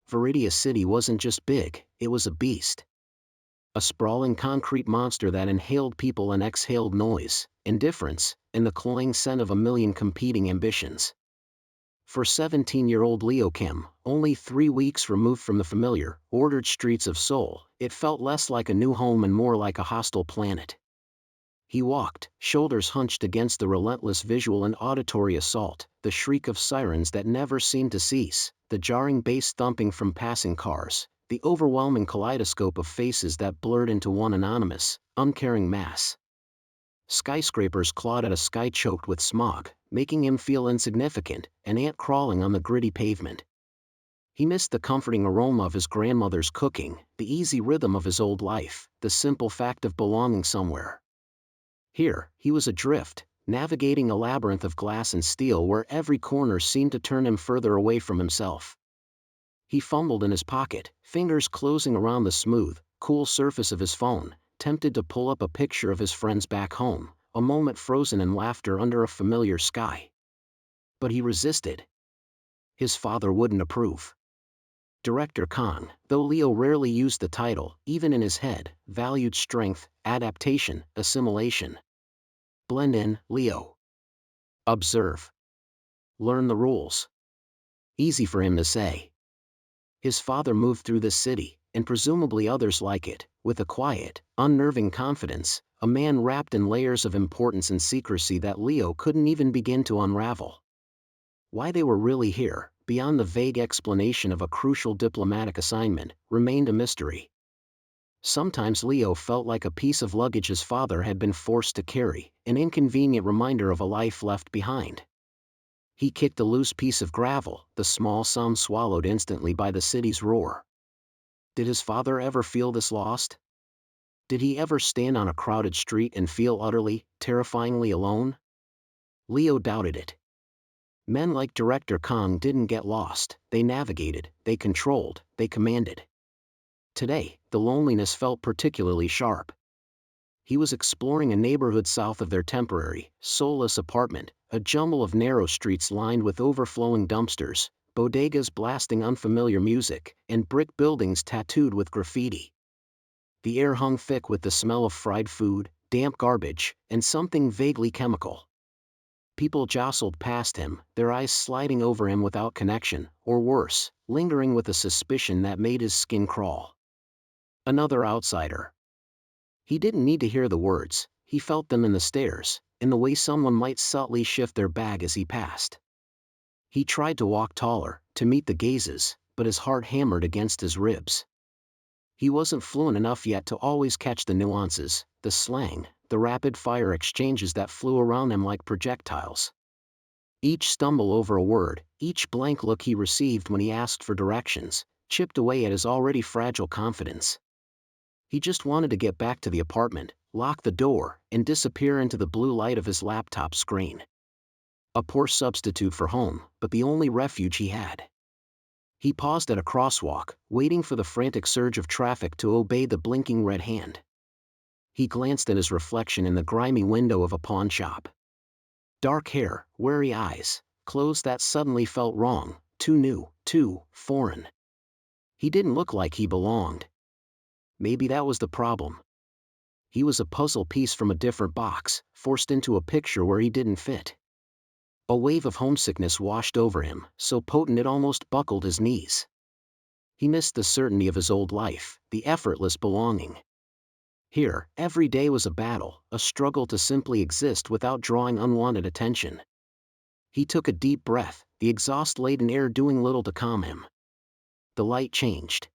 Veridia City wasn't just big, it was a beast. A sprawling concrete monster that inhaled people and exhaled noise, indifference, and the cloying scent of a million competing ambitions. For 17-year-old Leo Kim, only 3 weeks removed from the familiar, ordered streets of Seoul, it felt less like a new home and more like a hostile planet. He walked, shoulders hunched against the relentless visual and auditory assault, the shriek of sirens that never seemed to cease, the jarring bass thumping from passing cars, the overwhelming kaleidoscope of faces that blurred into one anonymous, uncaring mass. Skyscrapers clawed at a sky choked with smog, making him feel insignificant, an ant crawling on the gritty pavement. He missed the comforting aroma of his grandmother's cooking, the easy rhythm of his old life, the simple fact of belonging somewhere. Here, he was adrift, navigating a labyrinth of glass and steel where every corner seemed to turn him further away from himself. He fumbled in his pocket, fingers closing around the smooth, cool surface of his phone, tempted to pull up a picture of his friends back home, a moment frozen in laughter under a familiar sky. But he resisted. His father wouldn't approve. Director Kang, though Leo rarely used the title, even in his head, valued strength, adaptation, assimilation. Blend in, Leo. Observe. Learn the rules. Easy for him to say. His father moved through this city, and presumably others like it, with a quiet, unnerving confidence, a man wrapped in layers of importance and secrecy that Leo couldn't even begin to unravel. Why they were really here, beyond the vague explanation of a crucial diplomatic assignment, remained a mystery. Sometimes Leo felt like a piece of luggage his father had been forced to carry, an inconvenient reminder of a life left behind. He kicked a loose piece of gravel, the small sound swallowed instantly by the city's roar. Did his father ever feel this lost? Did he ever stand on a crowded street and feel utterly, terrifyingly alone? Leo doubted it. Men like Director Kang didn't get lost, they navigated, they controlled, they commanded. Today, the loneliness felt particularly sharp. He was exploring a neighborhood south of their temporary, soulless apartment, a jumble of narrow streets lined with overflowing dumpsters, bodegas blasting unfamiliar music, and brick buildings tattooed with graffiti. The air hung thick with the smell of fried food, damp garbage, and something vaguely chemical. People jostled past him, their eyes sliding over him without connection, or worse, lingering with a suspicion that made his skin crawl. Another outsider. He didn't need to hear the words, he felt them in the stares, in the way someone might subtly shift their bag as he passed. He tried to walk taller, to meet the gazes, but his heart hammered against his ribs. He wasn't fluent enough yet to always catch the nuances, the slang, the rapid-fire exchanges that flew around him like projectiles. Each stumble over a word, each blank look he received when he asked for directions, chipped away at his already fragile confidence. He just wanted to get back to the apartment, lock the door, and disappear into the blue light of his laptop screen. A poor substitute for home, but the only refuge he had. He paused at a crosswalk, waiting for the frantic surge of traffic to obey the blinking red hand. He glanced at his reflection in the grimy window of a pawn shop. Dark hair, wary eyes, clothes that suddenly felt wrong, too new, too foreign. He didn't look like he belonged. Maybe that was the problem. He was a puzzle piece from a different box, forced into a picture where he didn't fit. A wave of homesickness washed over him, so potent it almost buckled his knees. He missed the certainty of his old life, the effortless belonging. Here, every day was a battle, a struggle to simply exist without drawing unwanted attention. He took a deep breath, the exhaust-laden air doing little to calm him. The light changed.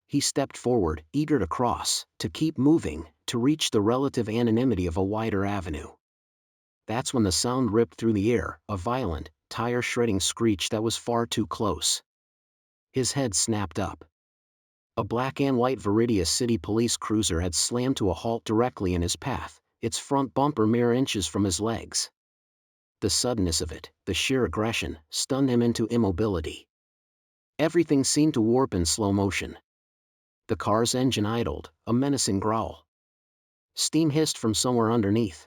He stepped forward, eager to cross, to keep moving, to reach the relative anonymity of a wider avenue. That's when the sound ripped through the air, a violent, tire-shredding screech that was far too close. His head snapped up. A black and white Veridia City police cruiser had slammed to a halt directly in his path, its front bumper mere inches from his legs. The suddenness of it, the sheer aggression, stunned him into immobility. Everything seemed to warp in slow motion. The car's engine idled, a menacing growl. Steam hissed from somewhere underneath.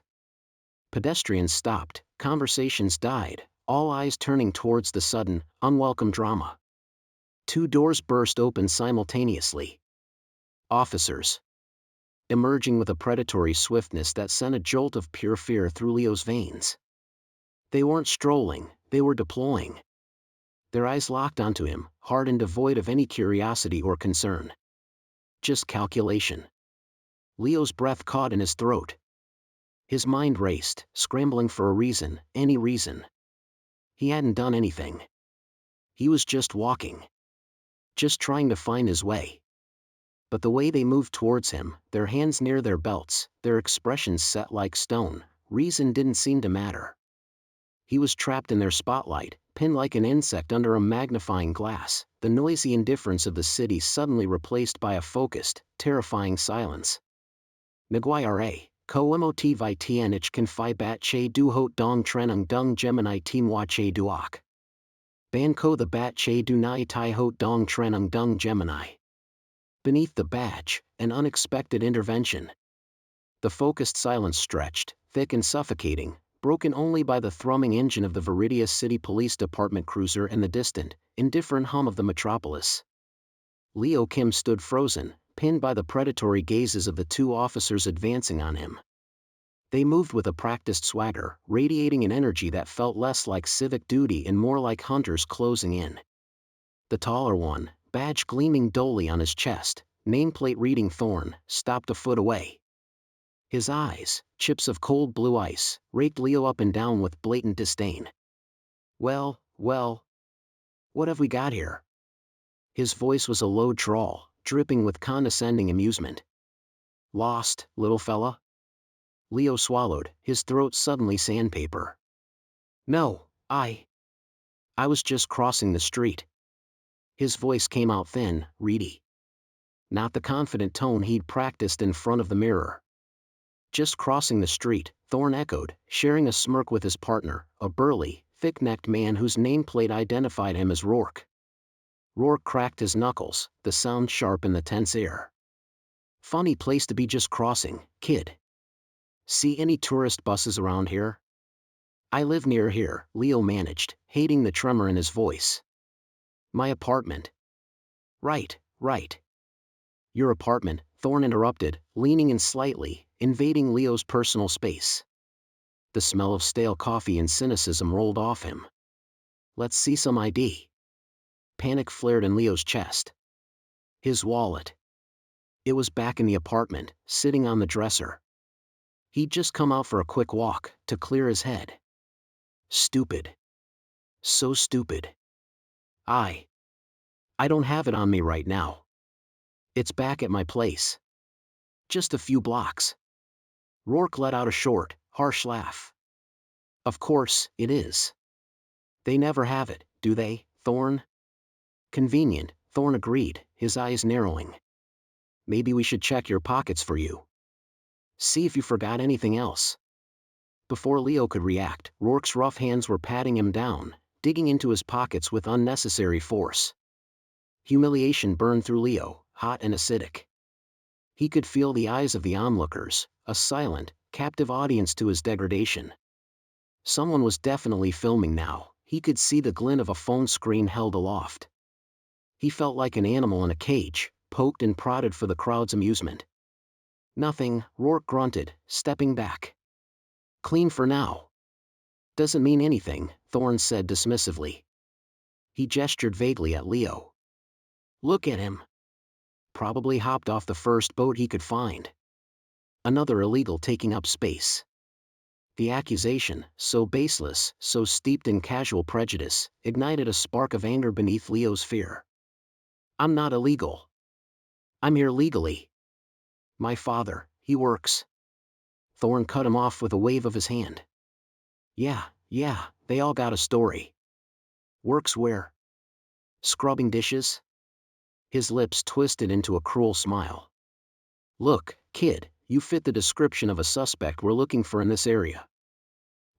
Pedestrians stopped, conversations died, all eyes turning towards the sudden, unwelcome drama. Two doors burst open simultaneously. Officers. Emerging with a predatory swiftness that sent a jolt of pure fear through Leo's veins. They weren't strolling, they were deploying. Their eyes locked onto him, hard and devoid of any curiosity or concern. Just calculation. Leo's breath caught in his throat. His mind raced, scrambling for a reason, any reason. He hadn't done anything. He was just walking. Just trying to find his way. But the way they moved towards him, their hands near their belts, their expressions set like stone, reason didn't seem to matter. He was trapped in their spotlight, pinned like an insect under a magnifying glass, the noisy indifference of the city suddenly replaced by a focused, terrifying silence. Naguayare, ko motivai tianich kan phi bat che du hot dong trenung dung Gemini team wa che duok. Ban ko the bat che du nai tai hot dong trenung dung Gemini. Beneath the badge, an unexpected intervention. The focused silence stretched, thick and suffocating, broken only by the thrumming engine of the Veridia City Police Department cruiser and the distant, indifferent hum of the metropolis. Leo Kim stood frozen, pinned by the predatory gazes of the two officers advancing on him. They moved with a practiced swagger, radiating an energy that felt less like civic duty and more like hunters closing in. The taller one, badge gleaming dully on his chest, nameplate reading Thorn, stopped a foot away. His eyes, chips of cold blue ice, raked Leo up and down with blatant disdain. Well, what have we got here? His voice was a low drawl, dripping with condescending amusement. Lost, little fella? Leo swallowed, his throat suddenly sandpaper. No, I was just crossing the street. His voice came out thin, reedy. Not the confident tone he'd practiced in front of the mirror. Just crossing the street, Thorn echoed, sharing a smirk with his partner, a burly, thick-necked man whose nameplate identified him as Rourke. Rourke cracked his knuckles, the sound sharp in the tense air. Funny place to be just crossing, kid. See any tourist buses around here? I live near here, Leo managed, hating the tremor in his voice. My apartment. Right. Your apartment, Thorn interrupted, leaning in slightly, invading Leo's personal space. The smell of stale coffee and cynicism rolled off him. Let's see some ID. Panic flared in Leo's chest. His wallet. It was back in the apartment, sitting on the dresser. He'd just come out for a quick walk, to clear his head. Stupid. So stupid. I don't have it on me right now. It's back at my place. Just a few blocks. Rourke let out a short, harsh laugh. Of course, it is. They never have it, do they, Thorn? Convenient, Thorn agreed, his eyes narrowing. Maybe we should check your pockets for you. See if you forgot anything else. Before Leo could react, Rourke's rough hands were patting him down, digging into his pockets with unnecessary force. Humiliation burned through Leo, hot and acidic. He could feel the eyes of the onlookers, a silent, captive audience to his degradation. Someone was definitely filming now, he could see the glint of a phone screen held aloft. He felt like an animal in a cage, poked and prodded for the crowd's amusement. Nothing, Rourke grunted, stepping back. Clean for now. Doesn't mean anything, Thorn said dismissively. He gestured vaguely at Leo. Look at him. Probably hopped off the first boat he could find. Another illegal taking up space. The accusation, so baseless, so steeped in casual prejudice, ignited a spark of anger beneath Leo's fear. I'm not illegal. I'm here legally. My father, he works. Thorn cut him off with a wave of his hand. Yeah, they all got a story. Works where? Scrubbing dishes? His lips twisted into a cruel smile. Look, kid, you fit the description of a suspect we're looking for in this area.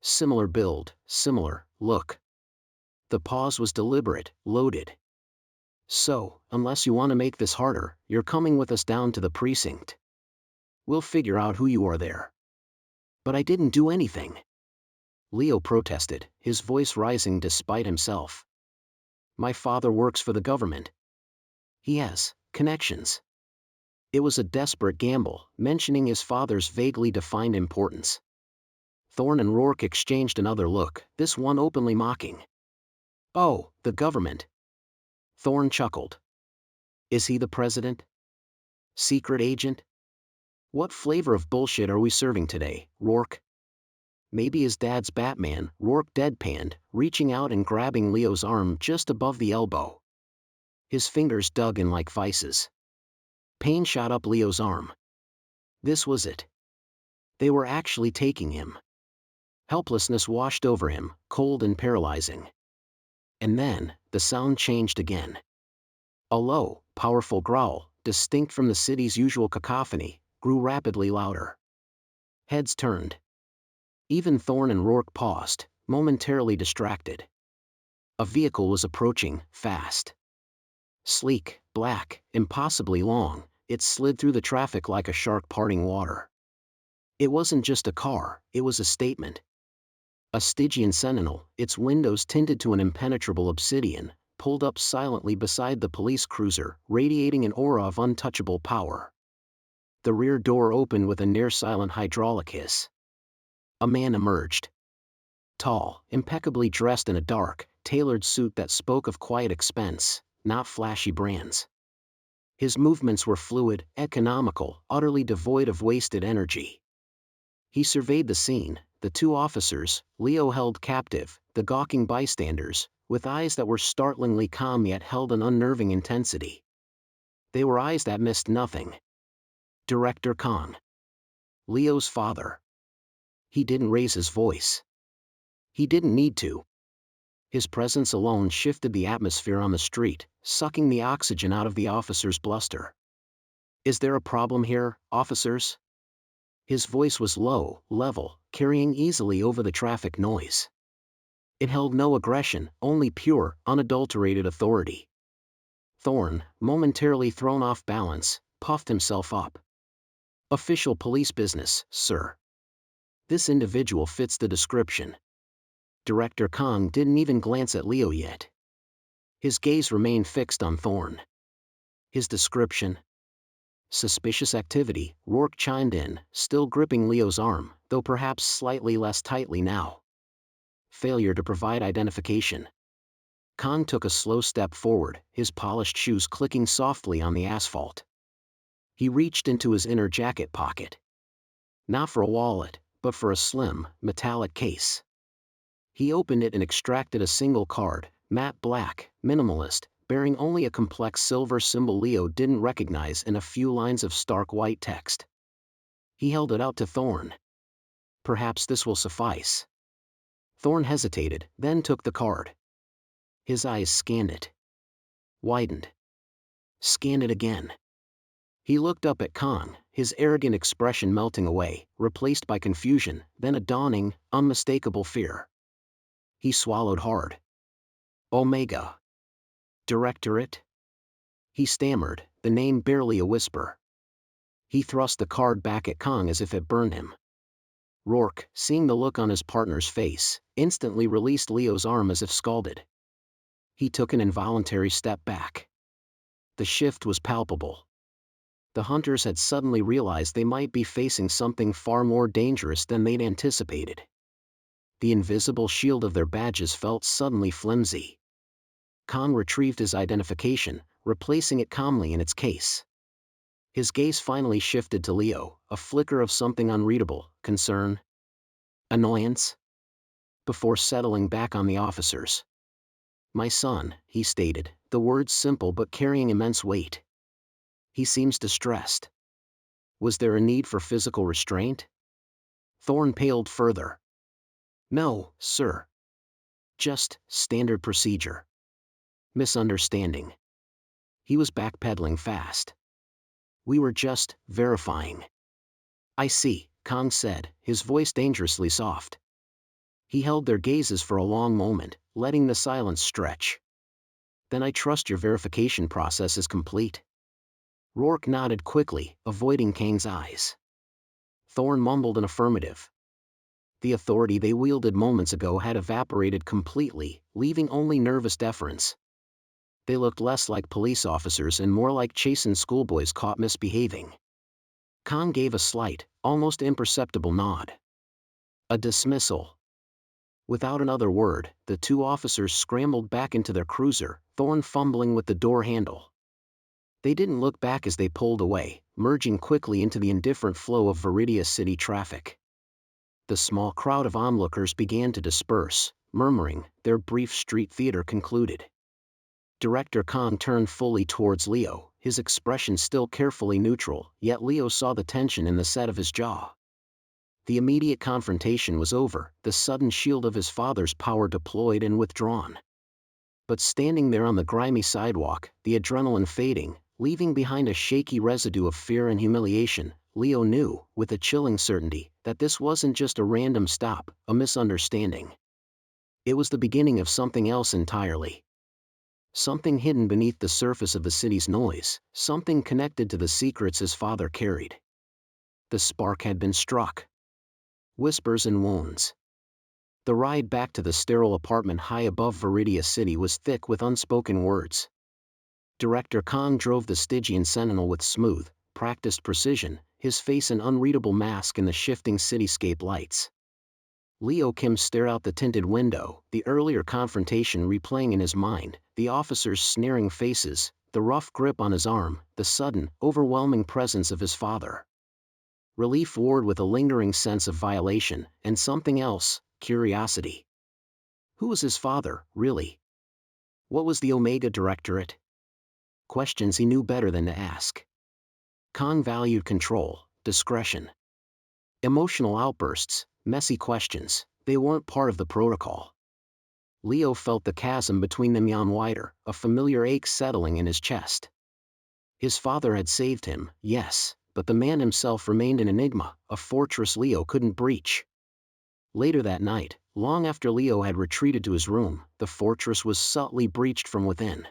Similar build, similar look. The pause was deliberate, loaded. So, unless you want to make this harder, you're coming with us down to the precinct. We'll figure out who you are there. But I didn't do anything. Leo protested, his voice rising despite himself. My father works for the government, He has connections. It was a desperate gamble, mentioning his father's vaguely defined importance. Thorne and Rourke exchanged another look, this one openly mocking. Oh, the government. Thorne chuckled. Is he the president? Secret agent? What flavor of bullshit are we serving today, Rourke? Maybe his dad's Batman, Rourke deadpanned, reaching out and grabbing Leo's arm just above the elbow. His fingers dug in like vices. Pain shot up Leo's arm. This was it. They were actually taking him. Helplessness washed over him, cold and paralyzing. And then, the sound changed again. A low, powerful growl, distinct from the city's usual cacophony, grew rapidly louder. Heads turned. Even Thorne and Rourke paused, momentarily distracted. A vehicle was approaching, fast. Sleek, black, impossibly long, it slid through the traffic like a shark parting water. It wasn't just a car, it was a statement. A Stygian sentinel, its windows tinted to an impenetrable obsidian, pulled up silently beside the police cruiser, radiating an aura of untouchable power. The rear door opened with a near-silent hydraulic hiss. A man emerged. Tall, impeccably dressed in a dark, tailored suit that spoke of quiet expense, not flashy brands. His movements were fluid, economical, utterly devoid of wasted energy. He surveyed the scene, the two officers, Leo held captive, the gawking bystanders, with eyes that were startlingly calm yet held an unnerving intensity. They were eyes that missed nothing. Director Kang. Leo's father. He didn't raise his voice. He didn't need to. His presence alone shifted the atmosphere on the street, sucking the oxygen out of the officers' bluster. Is there a problem here, officers? His voice was low, level, carrying easily over the traffic noise. It held no aggression, only pure, unadulterated authority. Thorne, momentarily thrown off balance, puffed himself up. Official police business, sir. This individual fits the description. Director Kang didn't even glance at Leo yet. His gaze remained fixed on Thorne. His description? Suspicious activity, Rourke chimed in, still gripping Leo's arm, though perhaps slightly less tightly now. Failure to provide identification. Kang took a slow step forward, his polished shoes clicking softly on the asphalt. He reached into his inner jacket pocket. Not for a wallet, but for a slim, metallic case. He opened it and extracted a single card, matte black, minimalist, bearing only a complex silver symbol Leo didn't recognize and a few lines of stark white text. He held it out to Thorne. Perhaps this will suffice. Thorne hesitated, then took the card. His eyes scanned it. Widened. Scanned it again. He looked up at Kang, his arrogant expression melting away, replaced by confusion, then a dawning, unmistakable fear. He swallowed hard. Omega Directorate? He stammered, the name barely a whisper. He thrust the card back at Kang as if it burned him. Rourke, seeing the look on his partner's face, instantly released Leo's arm as if scalded. He took an involuntary step back. The shift was palpable. The hunters had suddenly realized they might be facing something far more dangerous than they'd anticipated. The invisible shield of their badges felt suddenly flimsy. Kang retrieved his identification, replacing it calmly in its case. His gaze finally shifted to Leo, a flicker of something unreadable, concern, annoyance, before settling back on the officers. My son, he stated, the words simple but carrying immense weight. He seems distressed. Was there a need for physical restraint? Thorne paled further. No, sir. Just standard procedure. Misunderstanding. He was backpedaling fast. We were just verifying. I see, Kang said, his voice dangerously soft. He held their gazes for a long moment, letting the silence stretch. Then I trust your verification process is complete. Rourke nodded quickly, avoiding Kang's eyes. Thorne mumbled an affirmative. The authority they wielded moments ago had evaporated completely, leaving only nervous deference. They looked less like police officers and more like chastened schoolboys caught misbehaving. Kang gave a slight, almost imperceptible nod. A dismissal. Without another word, the two officers scrambled back into their cruiser, Thorne fumbling with the door handle. They didn't look back as they pulled away, merging quickly into the indifferent flow of Veridia City traffic. The small crowd of onlookers began to disperse, murmuring, their brief street theater concluded. Director Kang turned fully towards Leo, his expression still carefully neutral, yet Leo saw the tension in the set of his jaw. The immediate confrontation was over, the sudden shield of his father's power deployed and withdrawn. But standing there on the grimy sidewalk, the adrenaline fading, leaving behind a shaky residue of fear and humiliation, Leo knew, with a chilling certainty, that this wasn't just a random stop, a misunderstanding. It was the beginning of something else entirely. Something hidden beneath the surface of the city's noise, something connected to the secrets his father carried. The spark had been struck. Whispers and wounds. The ride back to the sterile apartment high above Veridia City was thick with unspoken words. Director Kang drove the Stygian Sentinel with smooth, practiced precision, his face an unreadable mask in the shifting cityscape lights. Leo Kim stared out the tinted window, the earlier confrontation replaying in his mind, the officers' sneering faces, the rough grip on his arm, the sudden, overwhelming presence of his father. Relief warred with a lingering sense of violation, and something else, curiosity. Who was his father, really? What was the Omega Directorate? Questions he knew better than to ask. Kang valued control, discretion. Emotional outbursts, messy questions, they weren't part of the protocol. Leo felt the chasm between them yawn wider, a familiar ache settling in his chest. His father had saved him, yes, but the man himself remained an enigma, a fortress Leo couldn't breach. Later that night, long after Leo had retreated to his room, the fortress was subtly breached from within.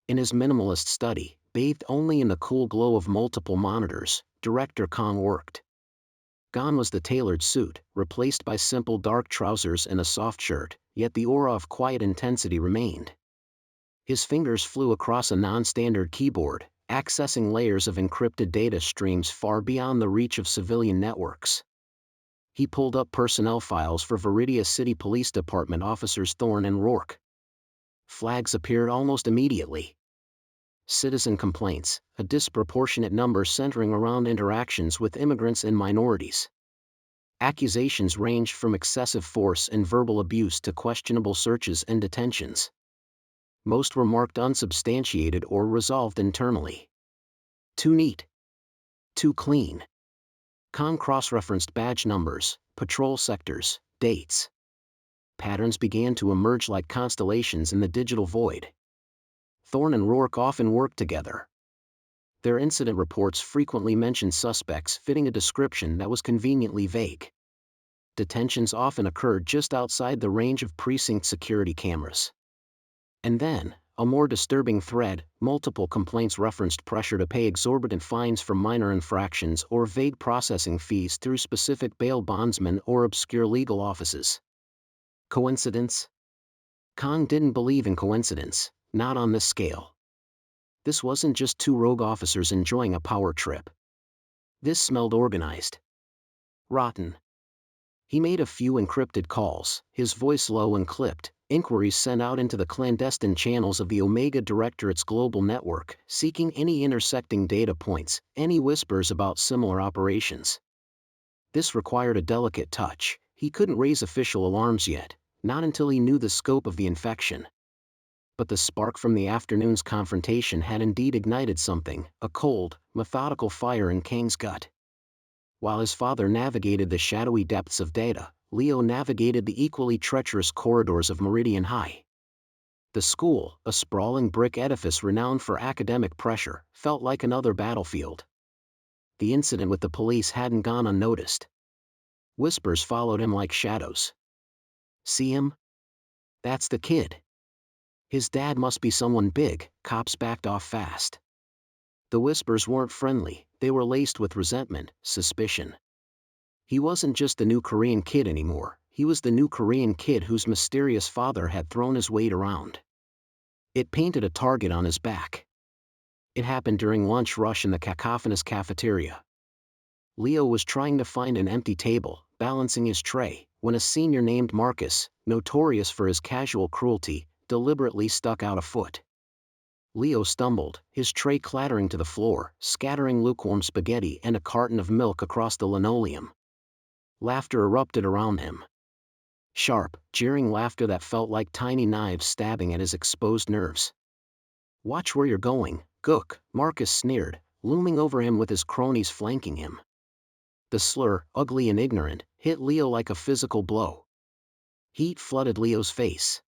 In his minimalist study, bathed only in the cool glow of multiple monitors, Director Kang worked. Gone was the tailored suit, replaced by simple dark trousers and a soft shirt, yet the aura of quiet intensity remained. His fingers flew across a non-standard keyboard, accessing layers of encrypted data streams far beyond the reach of civilian networks. He pulled up personnel files for Veridia City Police Department officers Thorne and Rourke. Flags appeared almost immediately. Citizen complaints, a disproportionate number centering around interactions with immigrants and minorities. Accusations ranged from excessive force and verbal abuse to questionable searches and detentions. Most were marked unsubstantiated or resolved internally. Too neat. Too clean. Kang cross-referenced badge numbers, patrol sectors, dates. Patterns began to emerge like constellations in the digital void. Thorne and Rourke often worked together. Their incident reports frequently mentioned suspects fitting a description that was conveniently vague. Detentions often occurred just outside the range of precinct security cameras. And then, a more disturbing thread, multiple complaints referenced pressure to pay exorbitant fines for minor infractions or vague processing fees through specific bail bondsmen or obscure legal offices. Coincidence? Kang didn't believe in coincidence, not on this scale. This wasn't just two rogue officers enjoying a power trip. This smelled organized. Rotten. He made a few encrypted calls, his voice low and clipped, inquiries sent out into the clandestine channels of the Omega Directorate's global network, seeking any intersecting data points, any whispers about similar operations. This required a delicate touch. He couldn't raise official alarms yet, not until he knew the scope of the infection. But the spark from the afternoon's confrontation had indeed ignited something, a cold, methodical fire in Kang's gut. While his father navigated the shadowy depths of data, Leo navigated the equally treacherous corridors of Meridian High. The school, a sprawling brick edifice renowned for academic pressure, felt like another battlefield. The incident with the police hadn't gone unnoticed. Whispers followed him like shadows. See him? That's the kid. His dad must be someone big. Cops backed off fast. The whispers weren't friendly, they were laced with resentment, suspicion. He wasn't just the new Korean kid anymore, he was the new Korean kid whose mysterious father had thrown his weight around. It painted a target on his back. It happened during lunch rush in the cacophonous cafeteria. Leo was trying to find an empty table, balancing his tray, when a senior named Marcus, notorious for his casual cruelty, deliberately stuck out a foot. Leo stumbled, his tray clattering to the floor, scattering lukewarm spaghetti and a carton of milk across the linoleum. Laughter erupted around him. Sharp, jeering laughter that felt like tiny knives stabbing at his exposed nerves. "Watch where you're going, Gook," Marcus sneered, looming over him with his cronies flanking him. The slur, ugly and ignorant, hit Leo like a physical blow. Heat flooded Leo's face.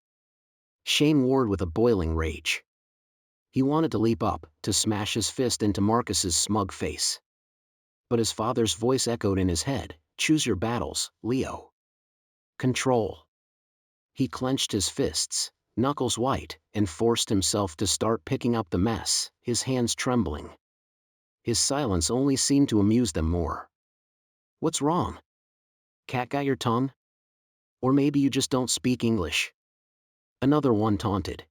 Shame warred with a boiling rage. He wanted to leap up, to smash his fist into Marcus's smug face. But his father's voice echoed in his head, "Choose your battles, Leo. Control." He clenched his fists, knuckles white, and forced himself to start picking up the mess, his hands trembling. His silence only seemed to amuse them more. "What's wrong? Cat got your tongue? Or maybe you just don't speak English?" Another one taunted.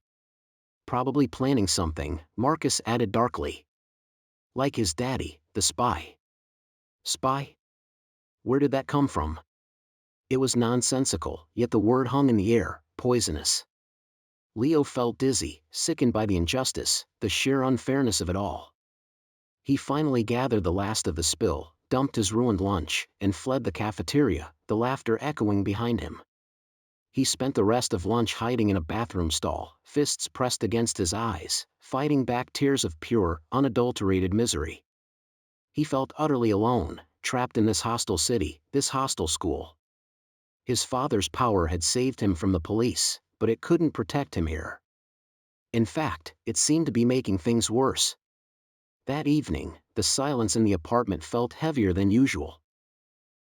"Probably planning something," Marcus added darkly. "Like his daddy, the spy." Spy? Where did that come from? It was nonsensical, yet the word hung in the air, poisonous. Leo felt dizzy, sickened by the injustice, the sheer unfairness of it all. He finally gathered the last of the spill, dumped his ruined lunch, and fled the cafeteria, the laughter echoing behind him. He spent the rest of lunch hiding in a bathroom stall, fists pressed against his eyes, fighting back tears of pure, unadulterated misery. He felt utterly alone, trapped in this hostile city, this hostile school. His father's power had saved him from the police, but it couldn't protect him here. In fact, it seemed to be making things worse. That evening, the silence in the apartment felt heavier than usual.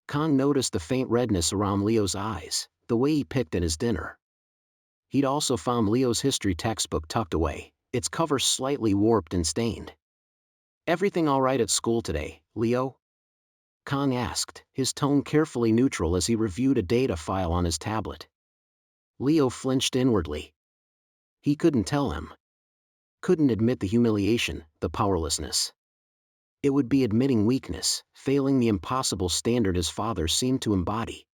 Kang noticed the faint redness around Leo's eyes, the way he picked at his dinner. He'd also found Leo's history textbook tucked away, its cover slightly warped and stained. "Everything all right at school today, Leo?" Kang asked, his tone carefully neutral as he reviewed a data file on his tablet. Leo flinched inwardly. He couldn't tell him. Couldn't admit the humiliation, the powerlessness. It would be admitting weakness, failing the impossible standard his father seemed to embody.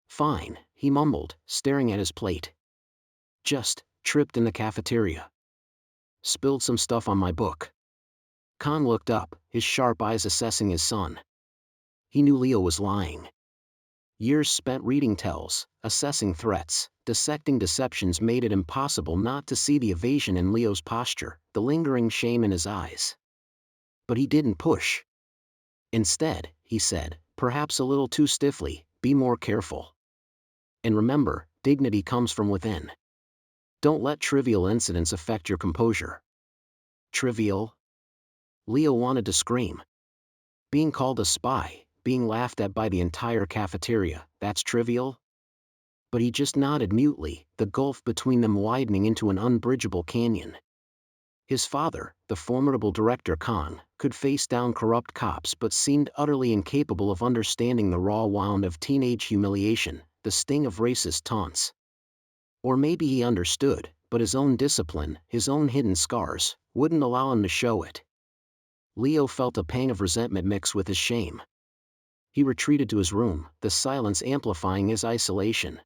"Fine," he mumbled, staring at his plate. "Just tripped in the cafeteria. Spilled some stuff on my book." Kang looked up, his sharp eyes assessing his son. He knew Leo was lying. Years spent reading tells, assessing threats, dissecting deceptions made it impossible not to see the evasion in Leo's posture, the lingering shame in his eyes. But he didn't push. Instead, he said, perhaps a little too stiffly, "Be more careful. And remember, dignity comes from within. Don't let trivial incidents affect your composure." Trivial? Leo wanted to scream. Being called a spy, being laughed at by the entire cafeteria, that's trivial? But he just nodded mutely, the gulf between them widening into an unbridgeable canyon. His father, the formidable director Kang, could face down corrupt cops but seemed utterly incapable of understanding the raw wound of teenage humiliation, the sting of racist taunts. Or maybe he understood, but his own discipline, his own hidden scars, wouldn't allow him to show it. Leo felt a pang of resentment mixed with his shame. He retreated to his room, the silence amplifying his isolation.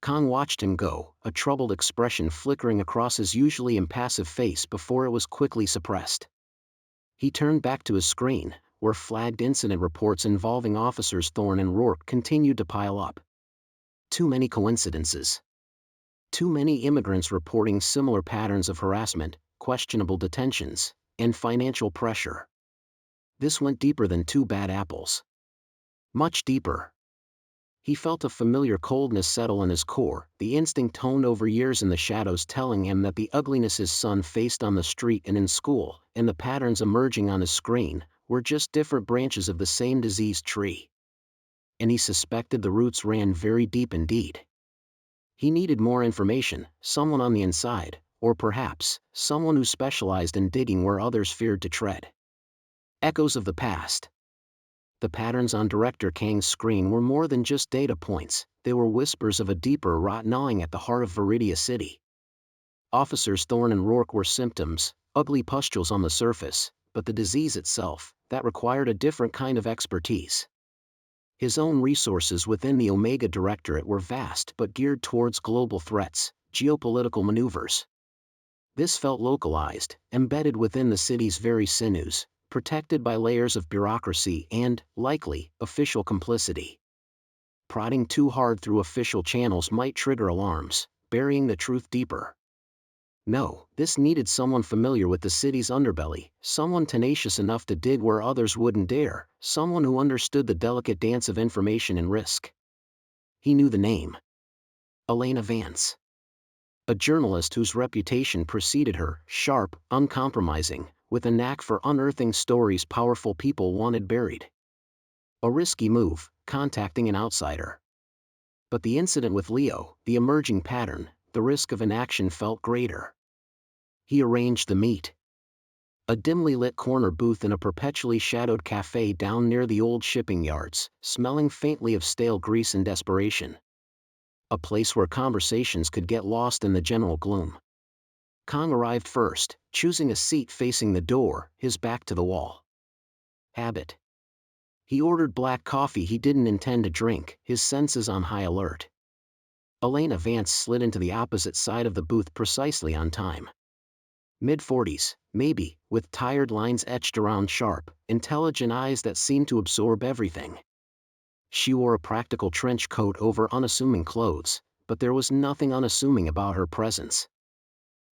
Kang watched him go, a troubled expression flickering across his usually impassive face before it was quickly suppressed. He turned back to his screen, where flagged incident reports involving officers Thorne and Rourke continued to pile up. Too many coincidences. Too many immigrants reporting similar patterns of harassment, questionable detentions, and financial pressure. This went deeper than two bad apples. Much deeper. He felt a familiar coldness settle in his core, the instinct honed over years in the shadows telling him that the ugliness his son faced on the street and in school, and the patterns emerging on his screen, were just different branches of the same diseased tree. And he suspected the roots ran very deep indeed. He needed more information, someone on the inside, or perhaps, someone who specialized in digging where others feared to tread. Echoes of the past. The patterns on Director Kang's screen were more than just data points, they were whispers of a deeper rot gnawing at the heart of Veridia City. Officers Thorne and Rourke were symptoms, ugly pustules on the surface, but the disease itself, that required a different kind of expertise. His own resources within the Omega Directorate were vast but geared towards global threats, geopolitical maneuvers. This felt localized, embedded within the city's very sinews, protected by layers of bureaucracy and, likely, official complicity. Prodding too hard through official channels might trigger alarms, burying the truth deeper. No, this needed someone familiar with the city's underbelly, someone tenacious enough to dig where others wouldn't dare, someone who understood the delicate dance of information and risk. He knew the name. Elena Vance. A journalist whose reputation preceded her, sharp, uncompromising, with a knack for unearthing stories powerful people wanted buried. A risky move, contacting an outsider. But the incident with Leo, the emerging pattern, the risk of inaction felt greater. He arranged the meet. A dimly lit corner booth in a perpetually shadowed cafe down near the old shipping yards, smelling faintly of stale grease and desperation. A place where conversations could get lost in the general gloom. Kang arrived first, choosing a seat facing the door, his back to the wall. Habit. He ordered black coffee he didn't intend to drink, his senses on high alert. Elena Vance slid into the opposite side of the booth precisely on time. Mid-40s, maybe, with tired lines etched around sharp, intelligent eyes that seemed to absorb everything. She wore a practical trench coat over unassuming clothes, but there was nothing unassuming about her presence.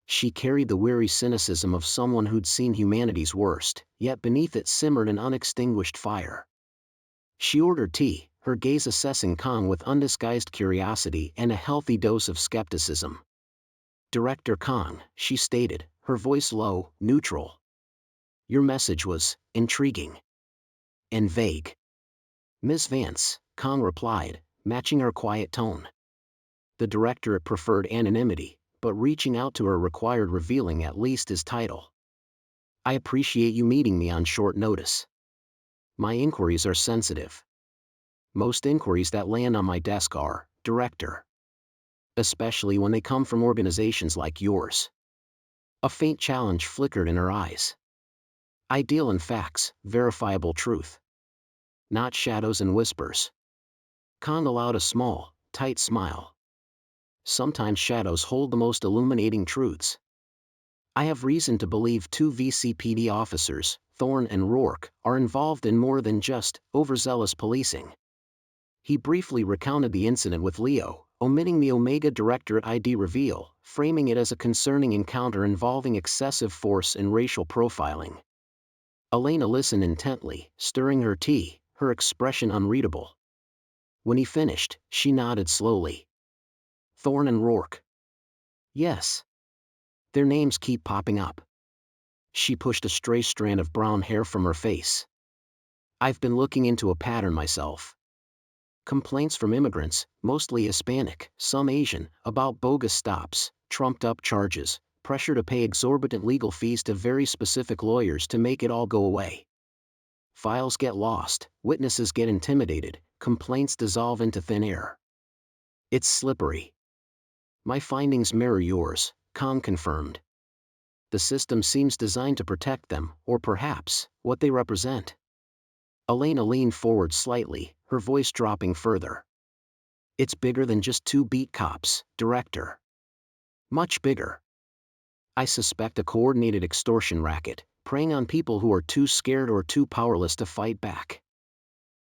She carried the weary cynicism of someone who'd seen humanity's worst, yet beneath it simmered an unextinguished fire. She ordered tea, her gaze assessing Kang with undisguised curiosity and a healthy dose of skepticism. Director Kang, she stated, her voice low, neutral. Your message was intriguing. And vague. Ms. Vance, Kang replied, matching her quiet tone. The directorate preferred anonymity, but reaching out to her required revealing at least his title. I appreciate you meeting me on short notice. My inquiries are sensitive. Most inquiries that land on my desk are, Director. Especially when they come from organizations like yours. A faint challenge flickered in her eyes. I deal in facts, verifiable truth. Not shadows and whispers. Kang allowed a small, tight smile. Sometimes shadows hold the most illuminating truths. I have reason to believe 2 VCPD officers, Thorne and Rourke, are involved in more than just overzealous policing. He briefly recounted the incident with Leo, omitting the Omega Directorate ID reveal, framing it as a concerning encounter involving excessive force and racial profiling. Elena listened intently, stirring her tea, her expression unreadable. When he finished, she nodded slowly. Thorne and Rourke. Yes. Their names keep popping up. She pushed a stray strand of brown hair from her face. I've been looking into a pattern myself. Complaints from immigrants, mostly Hispanic, some Asian, about bogus stops, trumped-up charges, pressure to pay exorbitant legal fees to very specific lawyers to make it all go away. Files get lost, witnesses get intimidated, complaints dissolve into thin air. It's slippery. My findings mirror yours, Kang confirmed. The system seems designed to protect them, or perhaps, what they represent. Elena leaned forward slightly, her voice dropping further. It's bigger than just 2 beat cops, Director. Much bigger. I suspect a coordinated extortion racket, preying on people who are too scared or too powerless to fight back.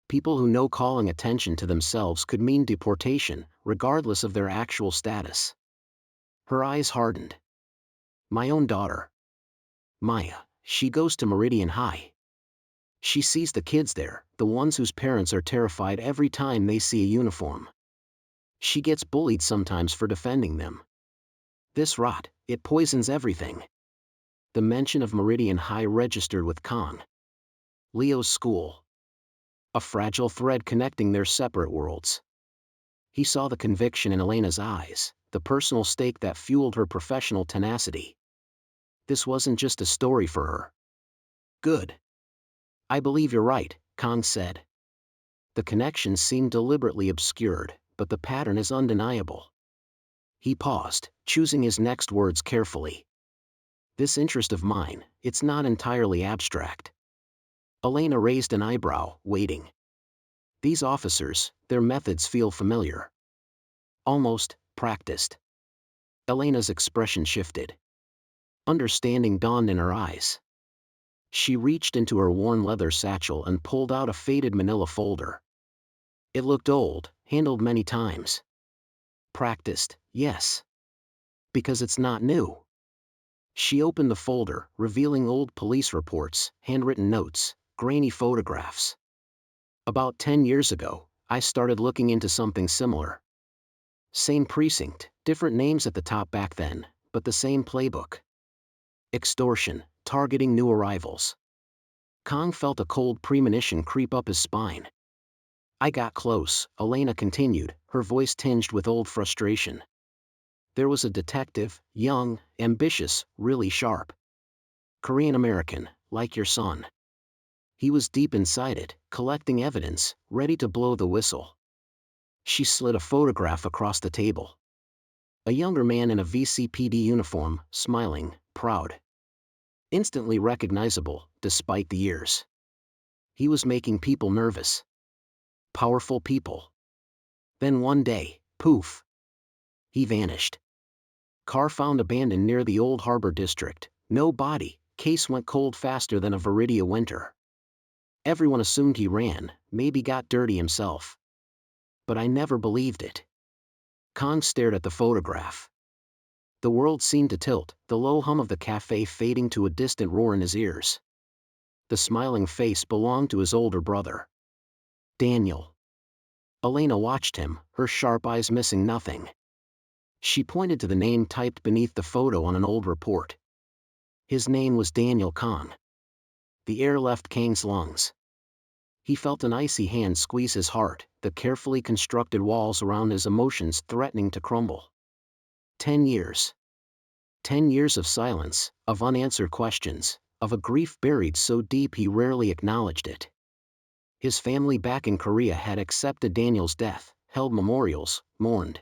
People who know calling attention to themselves could mean deportation, regardless of their actual status. Her eyes hardened. My own daughter. Maya, she goes to Meridian High. She sees the kids there, the ones whose parents are terrified every time they see a uniform. She gets bullied sometimes for defending them. This rot, it poisons everything. The mention of Meridian High registered with Kang. Leo's school. A fragile thread connecting their separate worlds. He saw the conviction in Elena's eyes, the personal stake that fueled her professional tenacity. This wasn't just a story for her. Good. I believe you're right, Kang said. The connection seemed deliberately obscured, but the pattern is undeniable. He paused, choosing his next words carefully. This interest of mine, it's not entirely abstract. Elena raised an eyebrow, waiting. These officers, their methods feel familiar. Almost practiced. Elena's expression shifted. Understanding dawned in her eyes. She reached into her worn leather satchel and pulled out a faded manila folder. It looked old, handled many times. Practiced, yes. Because it's not new. She opened the folder, revealing old police reports, handwritten notes, grainy photographs. About 10 years ago, I started looking into something similar. Same precinct, different names at the top back then, but the same playbook. Extortion, targeting new arrivals. Kang felt a cold premonition creep up his spine. I got close, Elena continued, her voice tinged with old frustration. There was a detective, young, ambitious, really sharp. Korean American, like your son. He was deep inside it, collecting evidence, ready to blow the whistle. She slid a photograph across the table. A younger man in a VCPD uniform, smiling, proud. Instantly recognizable, despite the years. He was making people nervous. Powerful people. Then one day, poof. He vanished. Car found abandoned near the old harbor district, no body, case went cold faster than a Veridia winter. Everyone assumed he ran, maybe got dirty himself. But I never believed it. Kang stared at the photograph. The world seemed to tilt, the low hum of the cafe fading to a distant roar in his ears. The smiling face belonged to his older brother. Daniel. Elena watched him, her sharp eyes missing nothing. She pointed to the name typed beneath the photo on an old report. His name was Daniel Kang. The air left Kang's lungs. He felt an icy hand squeeze his heart, the carefully constructed walls around his emotions threatening to crumble. 10 years. 10 years of silence, of unanswered questions, of a grief buried so deep he rarely acknowledged it. His family back in Korea had accepted Daniel's death, held memorials, mourned.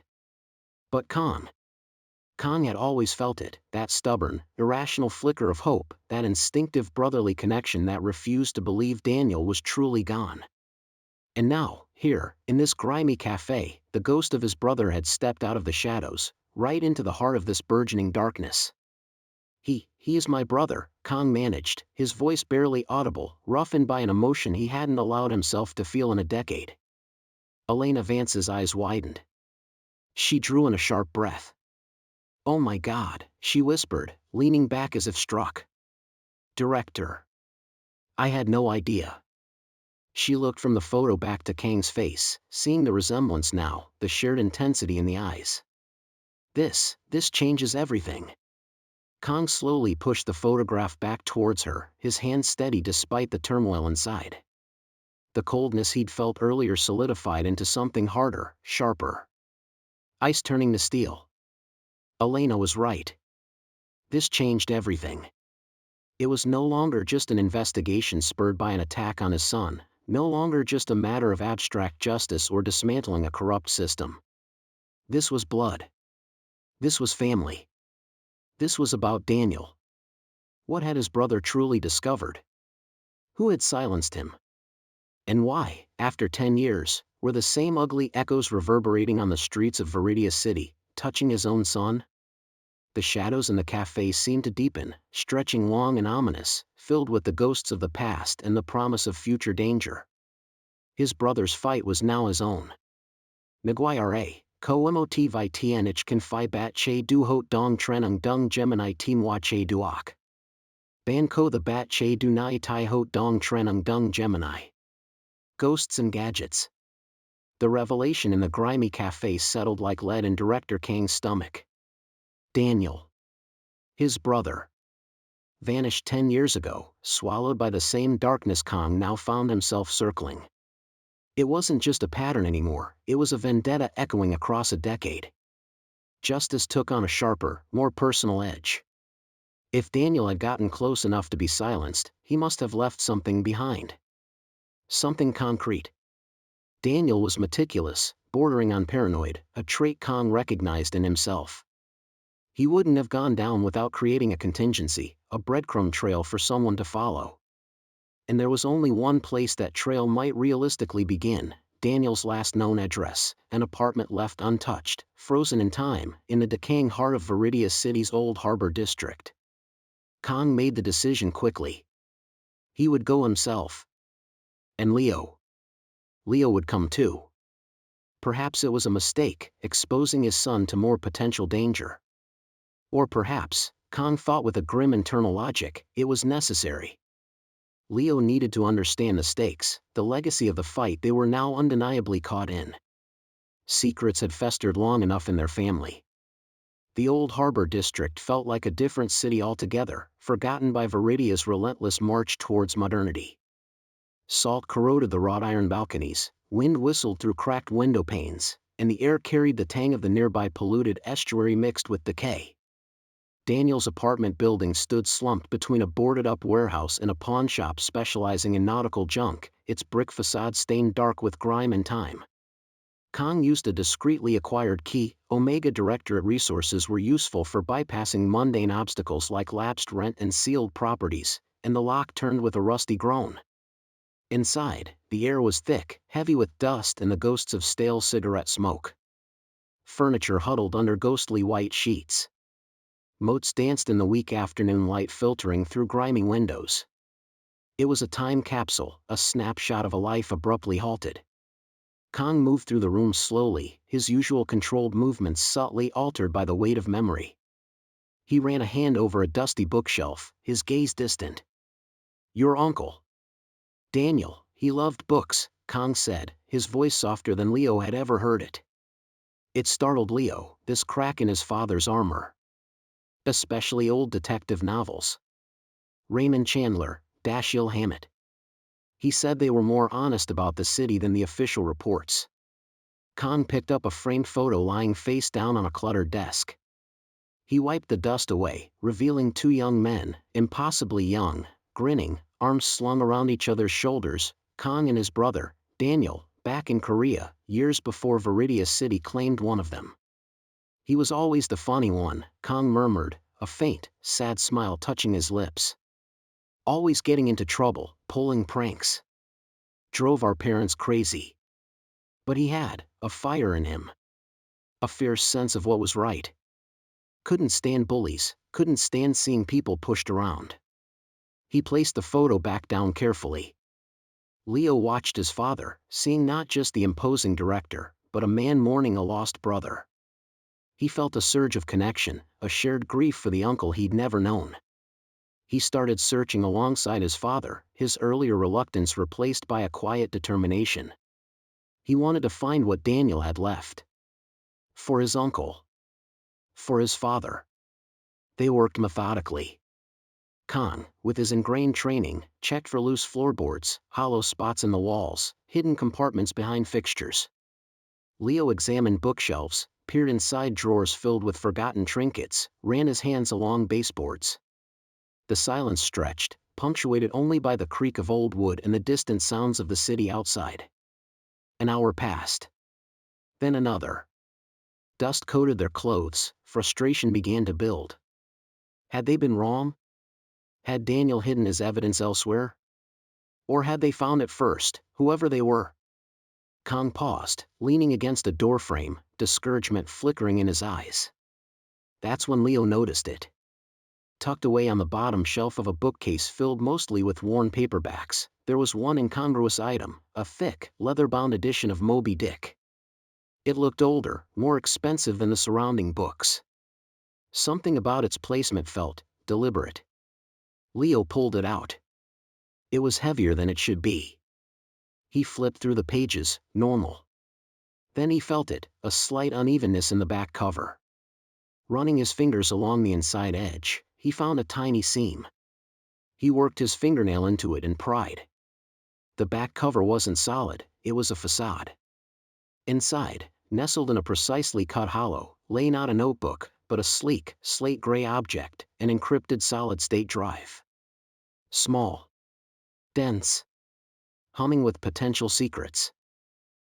But Kang had always felt it, that stubborn, irrational flicker of hope, that instinctive brotherly connection that refused to believe Daniel was truly gone. And now, here, in this grimy cafe, the ghost of his brother had stepped out of the shadows, right into the heart of this burgeoning darkness. He is my brother, Kang managed, his voice barely audible, roughened by an emotion he hadn't allowed himself to feel in a decade. Elena Vance's eyes widened. She drew in a sharp breath. Oh my God, she whispered, leaning back as if struck. Director. I had no idea. She looked from the photo back to Kang's face, seeing the resemblance now, the shared intensity in the eyes. This changes everything. Kang slowly pushed the photograph back towards her, his hand steady despite the turmoil inside. The coldness he'd felt earlier solidified into something harder, sharper. Ice turning to steel. Elena was right. This changed everything. It was no longer just an investigation spurred by an attack on his son, no longer just a matter of abstract justice or dismantling a corrupt system. This was blood. This was family. This was about Daniel. What had his brother truly discovered? Who had silenced him? And why, after 10 years, were the same ugly echoes reverberating on the streets of Veridia City, touching his own son? The shadows in the cafe seemed to deepen, stretching long and ominous, filled with the ghosts of the past and the promise of future danger. His brother's fight was now his own. Naguayare, ko mot vi tianich kan phi bat che du hot dong trenung dung Gemini timwa che duok. Ban ko the bat che du nai tai hot dong trenung dung Gemini. Ghosts and gadgets. The revelation in the grimy cafe settled like lead in Director Kang's stomach. Daniel. His brother. Vanished 10 years ago, swallowed by the same darkness Kang now found himself circling. It wasn't just a pattern anymore, it was a vendetta echoing across a decade. Justice took on a sharper, more personal edge. If Daniel had gotten close enough to be silenced, he must have left something behind. Something concrete. Daniel was meticulous, bordering on paranoid, a trait Kang recognized in himself. He wouldn't have gone down without creating a contingency, a breadcrumb trail for someone to follow. And there was only one place that trail might realistically begin: Daniel's last known address, an apartment left untouched, frozen in time, in the decaying heart of Veridia City's old harbor district. Kang made the decision quickly. He would go himself. And Leo would come too. Perhaps it was a mistake, exposing his son to more potential danger. Or perhaps, Kang thought with a grim internal logic, it was necessary. Leo needed to understand the stakes, the legacy of the fight they were now undeniably caught in. Secrets had festered long enough in their family. The old harbor district felt like a different city altogether, forgotten by Veridia's relentless march towards modernity. Salt corroded the wrought iron balconies, wind whistled through cracked window panes, and the air carried the tang of the nearby polluted estuary mixed with decay. Daniel's apartment building stood slumped between a boarded-up warehouse and a pawn shop specializing in nautical junk, its brick facade stained dark with grime and time. Kang used a discreetly acquired key. Omega Directorate resources were useful for bypassing mundane obstacles like lapsed rent and sealed properties, and the lock turned with a rusty groan. Inside, the air was thick, heavy with dust and the ghosts of stale cigarette smoke. Furniture huddled under ghostly white sheets. Motes danced in the weak afternoon light filtering through grimy windows. It was a time capsule, a snapshot of a life abruptly halted. Kang moved through the room slowly, his usual controlled movements subtly altered by the weight of memory. He ran a hand over a dusty bookshelf, his gaze distant. "Your uncle." "Daniel, he loved books," Kang said, his voice softer than Leo had ever heard it. It startled Leo, this crack in his father's armor. Especially old detective novels. Raymond Chandler, Dashiell Hammett. He said they were more honest about the city than the official reports. Kang picked up a framed photo lying face down on a cluttered desk. He wiped the dust away, revealing two young men, impossibly young, grinning, arms slung around each other's shoulders, Kang and his brother, Daniel, back in Korea, years before Veridia City claimed one of them. "He was always the funny one," Kang murmured, a faint, sad smile touching his lips. "Always getting into trouble, pulling pranks. Drove our parents crazy. But he had a fire in him. A fierce sense of what was right. Couldn't stand bullies, couldn't stand seeing people pushed around." He placed the photo back down carefully. Leo watched his father, seeing not just the imposing director, but a man mourning a lost brother. He felt a surge of connection, a shared grief for the uncle he'd never known. He started searching alongside his father, his earlier reluctance replaced by a quiet determination. He wanted to find what Daniel had left. For his uncle. For his father. They worked methodically. Kang, with his ingrained training, checked for loose floorboards, hollow spots in the walls, hidden compartments behind fixtures. Leo examined bookshelves, peered inside drawers filled with forgotten trinkets, ran his hands along baseboards. The silence stretched, punctuated only by the creak of old wood and the distant sounds of the city outside. An hour passed. Then another. Dust coated their clothes, frustration began to build. Had they been wrong? Had Daniel hidden his evidence elsewhere? Or had they found it first, whoever they were? Kang paused, leaning against a doorframe, discouragement flickering in his eyes. That's when Leo noticed it. Tucked away on the bottom shelf of a bookcase filled mostly with worn paperbacks, there was one incongruous item, a thick, leather-bound edition of Moby Dick. It looked older, more expensive than the surrounding books. Something about its placement felt deliberate. Leo pulled it out. It was heavier than it should be. He flipped through the pages, normal. Then he felt it, a slight unevenness in the back cover. Running his fingers along the inside edge, he found a tiny seam. He worked his fingernail into it and pried. The back cover wasn't solid, it was a facade. Inside, nestled in a precisely cut hollow, lay not a notebook, but a sleek, slate-gray object, an encrypted solid-state drive. Small. Dense. Humming with potential secrets.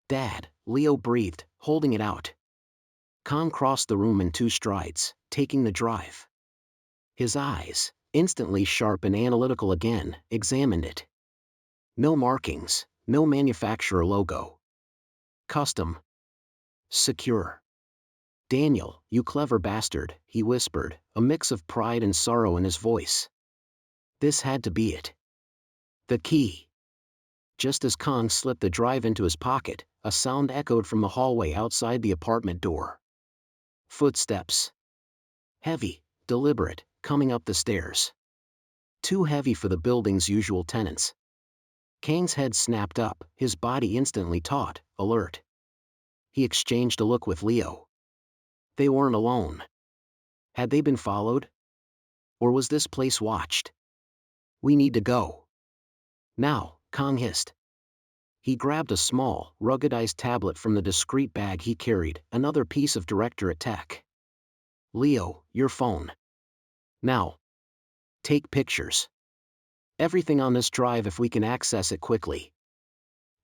Dad, Leo breathed, holding it out. Kang crossed the room in 2 strides, taking the drive. His eyes, instantly sharp and analytical again, examined it. No markings, no manufacturer logo. Custom. Secure. Daniel, you clever bastard, he whispered, a mix of pride and sorrow in his voice. This had to be it. The key. Just as Kang slipped the drive into his pocket, a sound echoed from the hallway outside the apartment door. Footsteps. Heavy, deliberate, coming up the stairs. Too heavy for the building's usual tenants. Kang's head snapped up, his body instantly taut, alert. He exchanged a look with Leo. They weren't alone. Had they been followed? Or was this place watched? We need to go. Now, Kang hissed. He grabbed a small, ruggedized tablet from the discreet bag he carried, another piece of Directorate tech. Leo, your phone. Now. Take pictures. Everything on this drive if we can access it quickly.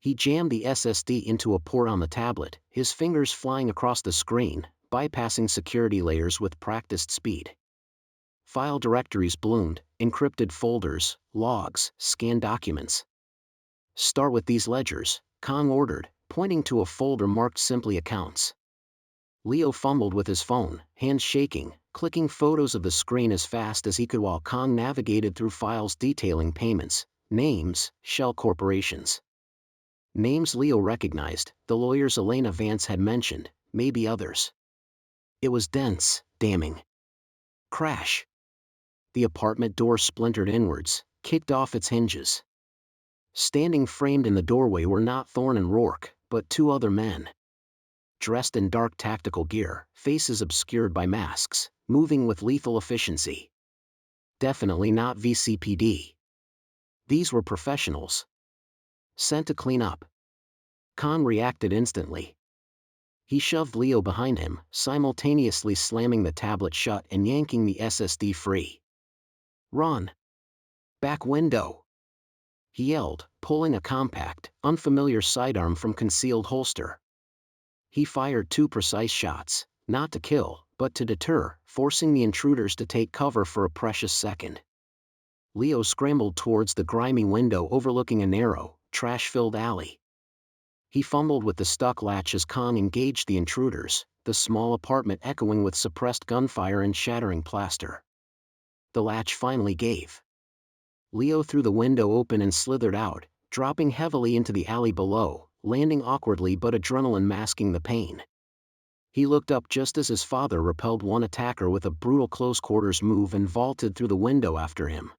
He jammed the SSD into a port on the tablet, his fingers flying across the screen, bypassing security layers with practiced speed. File directories bloomed, encrypted folders, logs, scanned documents. Start with these ledgers, Kang ordered, pointing to a folder marked simply Accounts. Leo fumbled with his phone, hands shaking, clicking photos of the screen as fast as he could while Kang navigated through files detailing payments, names, shell corporations. Names Leo recognized, the lawyers Elena Vance had mentioned, maybe others. It was dense, damning. Crash. The apartment door splintered inwards, kicked off its hinges. Standing framed in the doorway were not Thorne and Rourke, but 2 other men. Dressed in dark tactical gear, faces obscured by masks, moving with lethal efficiency. Definitely not VCPD. These were professionals. Sent to clean up. Kang reacted instantly. He shoved Leo behind him, simultaneously slamming the tablet shut and yanking the SSD free. Run! Back window! He yelled, pulling a compact, unfamiliar sidearm from concealed holster. He fired 2 precise shots, not to kill, but to deter, forcing the intruders to take cover for a precious second. Leo scrambled towards the grimy window overlooking a narrow, trash-filled alley. He fumbled with the stuck latch as Kang engaged the intruders, the small apartment echoing with suppressed gunfire and shattering plaster. The latch finally gave. Leo threw the window open and slithered out, dropping heavily into the alley below, landing awkwardly but adrenaline masking the pain. He looked up just as his father repelled one attacker with a brutal close-quarters move and vaulted through the window after him.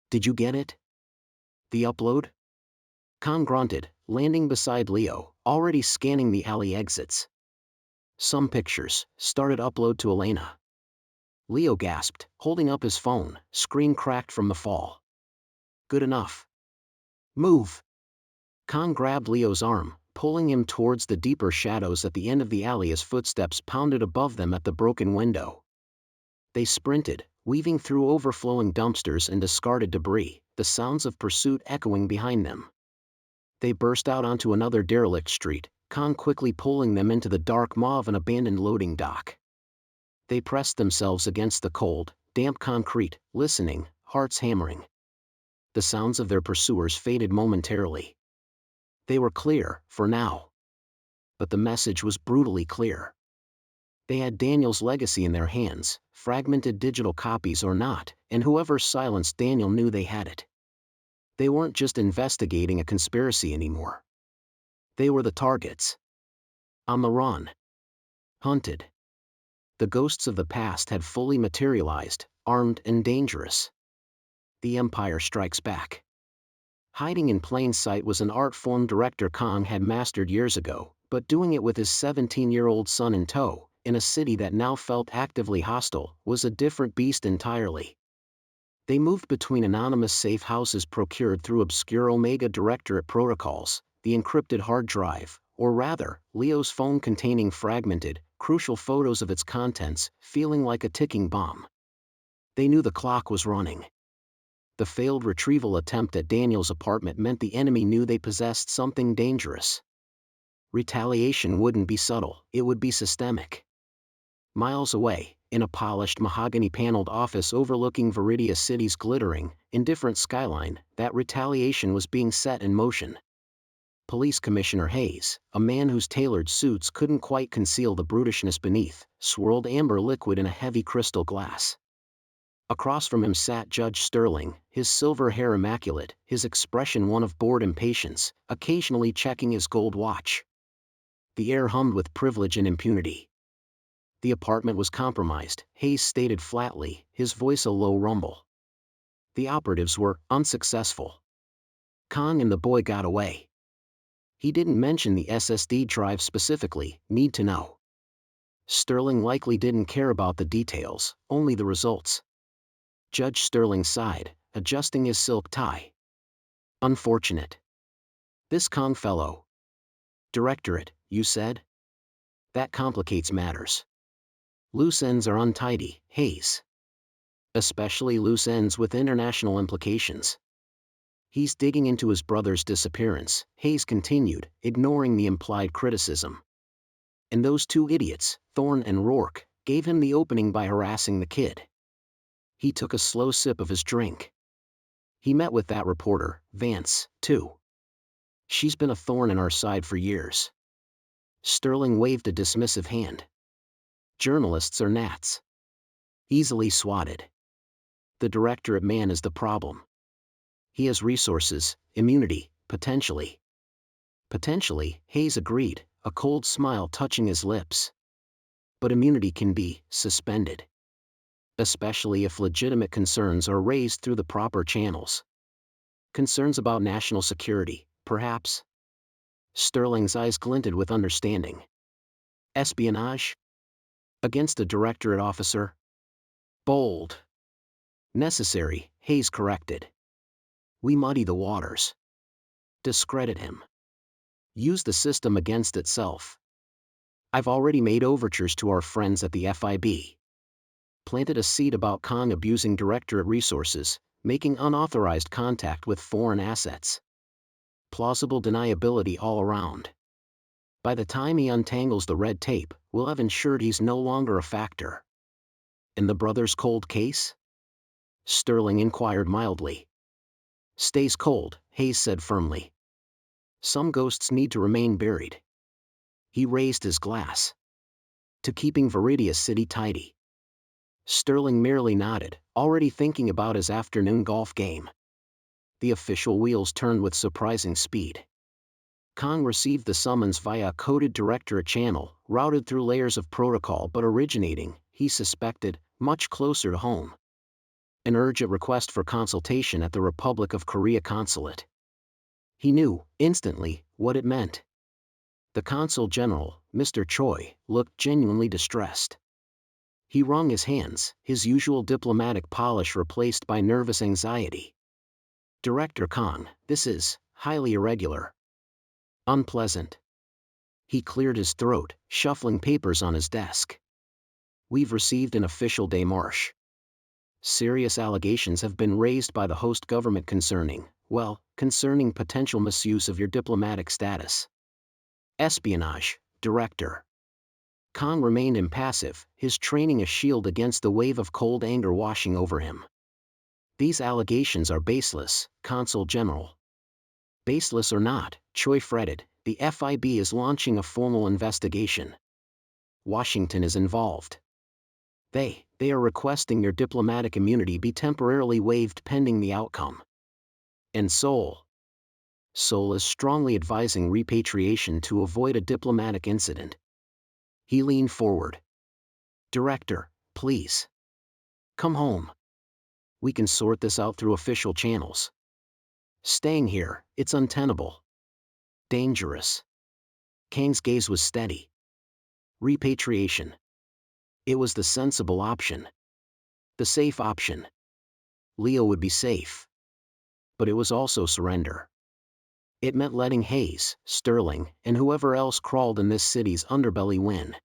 Did you get it? The upload? Kang grunted, landing beside Leo, already scanning the alley exits. Some pictures, started upload to Elena. Leo gasped, holding up his phone, screen cracked from the fall. Good enough. Move! Kang grabbed Leo's arm, pulling him towards the deeper shadows at the end of the alley as footsteps pounded above them at the broken window. They sprinted, weaving through overflowing dumpsters and discarded debris, the sounds of pursuit echoing behind them. They burst out onto another derelict street, Kang quickly pulling them into the dark maw of an abandoned loading dock. They pressed themselves against the cold, damp concrete, listening, hearts hammering. The sounds of their pursuers faded momentarily. They were clear, for now. But the message was brutally clear. They had Daniel's legacy in their hands, fragmented digital copies or not, and whoever silenced Daniel knew they had it. They weren't just investigating a conspiracy anymore. They were the targets. On the run. Hunted. The ghosts of the past had fully materialized, armed and dangerous. The Empire Strikes Back. Hiding in plain sight was an art form director Kang had mastered years ago, but doing it with his 17-year-old son in tow, in a city that now felt actively hostile, was a different beast entirely. They moved between anonymous safe houses procured through obscure Omega Directorate protocols, the encrypted hard drive, or rather, Leo's phone containing fragmented, crucial photos of its contents, feeling like a ticking bomb. They knew the clock was running. The failed retrieval attempt at Daniel's apartment meant the enemy knew they possessed something dangerous. Retaliation wouldn't be subtle, it would be systemic. Miles away, in a polished mahogany-paneled office overlooking Veridia City's glittering, indifferent skyline, that retaliation was being set in motion. Police Commissioner Hayes, a man whose tailored suits couldn't quite conceal the brutishness beneath, swirled amber liquid in a heavy crystal glass. Across from him sat Judge Sterling, his silver hair immaculate, his expression one of bored impatience, occasionally checking his gold watch. The air hummed with privilege and impunity. The apartment was compromised, Hayes stated flatly, his voice a low rumble. The operatives were unsuccessful. Kang and the boy got away. He didn't mention the SSD drive specifically, need to know. Sterling likely didn't care about the details, only the results. Judge Sterling sighed, adjusting his silk tie. Unfortunate. This Kang fellow. Directorate, you said? That complicates matters. Loose ends are untidy, Hayes. Especially loose ends with international implications. He's digging into his brother's disappearance, Hayes continued, ignoring the implied criticism. And those two idiots, Thorne and Rourke, gave him the opening by harassing the kid. He took a slow sip of his drink. He met with that reporter, Vance, too. She's been a thorn in our side for years. Sterling waved a dismissive hand. Journalists are gnats. Easily swatted. The directorate man is the problem. He has resources, immunity, potentially. Potentially, Hayes agreed, a cold smile touching his lips. But immunity can be suspended. Especially if legitimate concerns are raised through the proper channels. Concerns about national security, perhaps? Sterling's eyes glinted with understanding. Espionage? Against a directorate officer? Bold. Necessary, Hayes corrected. We muddy the waters. Discredit him. Use the system against itself. I've already made overtures to our friends at the FIB. Planted a seed about Kang abusing directorate resources, making unauthorized contact with foreign assets. Plausible deniability all around. By the time he untangles the red tape, we'll have ensured he's no longer a factor. In the brother's cold case? Sterling inquired mildly. Stays cold, Hayes said firmly. Some ghosts need to remain buried. He raised his glass. To keeping Veridia City tidy. Sterling merely nodded, already thinking about his afternoon golf game. The official wheels turned with surprising speed. Kang received the summons via a coded directorate channel, routed through layers of protocol but originating, he suspected, much closer to home. An urgent request for consultation at the Republic of Korea consulate. He knew, instantly, what it meant. The consul general, Mr. Choi, looked genuinely distressed. He wrung his hands, his usual diplomatic polish replaced by nervous anxiety. Director Kang, this is highly irregular. Unpleasant. He cleared his throat, shuffling papers on his desk. We've received an official démarche. Serious allegations have been raised by the host government concerning potential misuse of your diplomatic status. Espionage, Director. Kang remained impassive, his training a shield against the wave of cold anger washing over him. These allegations are baseless, Consul General. Baseless or not, Choi fretted, the FIB is launching a formal investigation. Washington is involved. They are requesting your diplomatic immunity be temporarily waived pending the outcome. And Seoul is strongly advising repatriation to avoid a diplomatic incident. He leaned forward. Director, please. Come home. We can sort this out through official channels. Staying here, it's untenable. Dangerous. Kang's gaze was steady. Repatriation. It was the sensible option. The safe option. Leo would be safe. But it was also surrender. It meant letting Hayes, Sterling, and whoever else crawled in this city's underbelly win.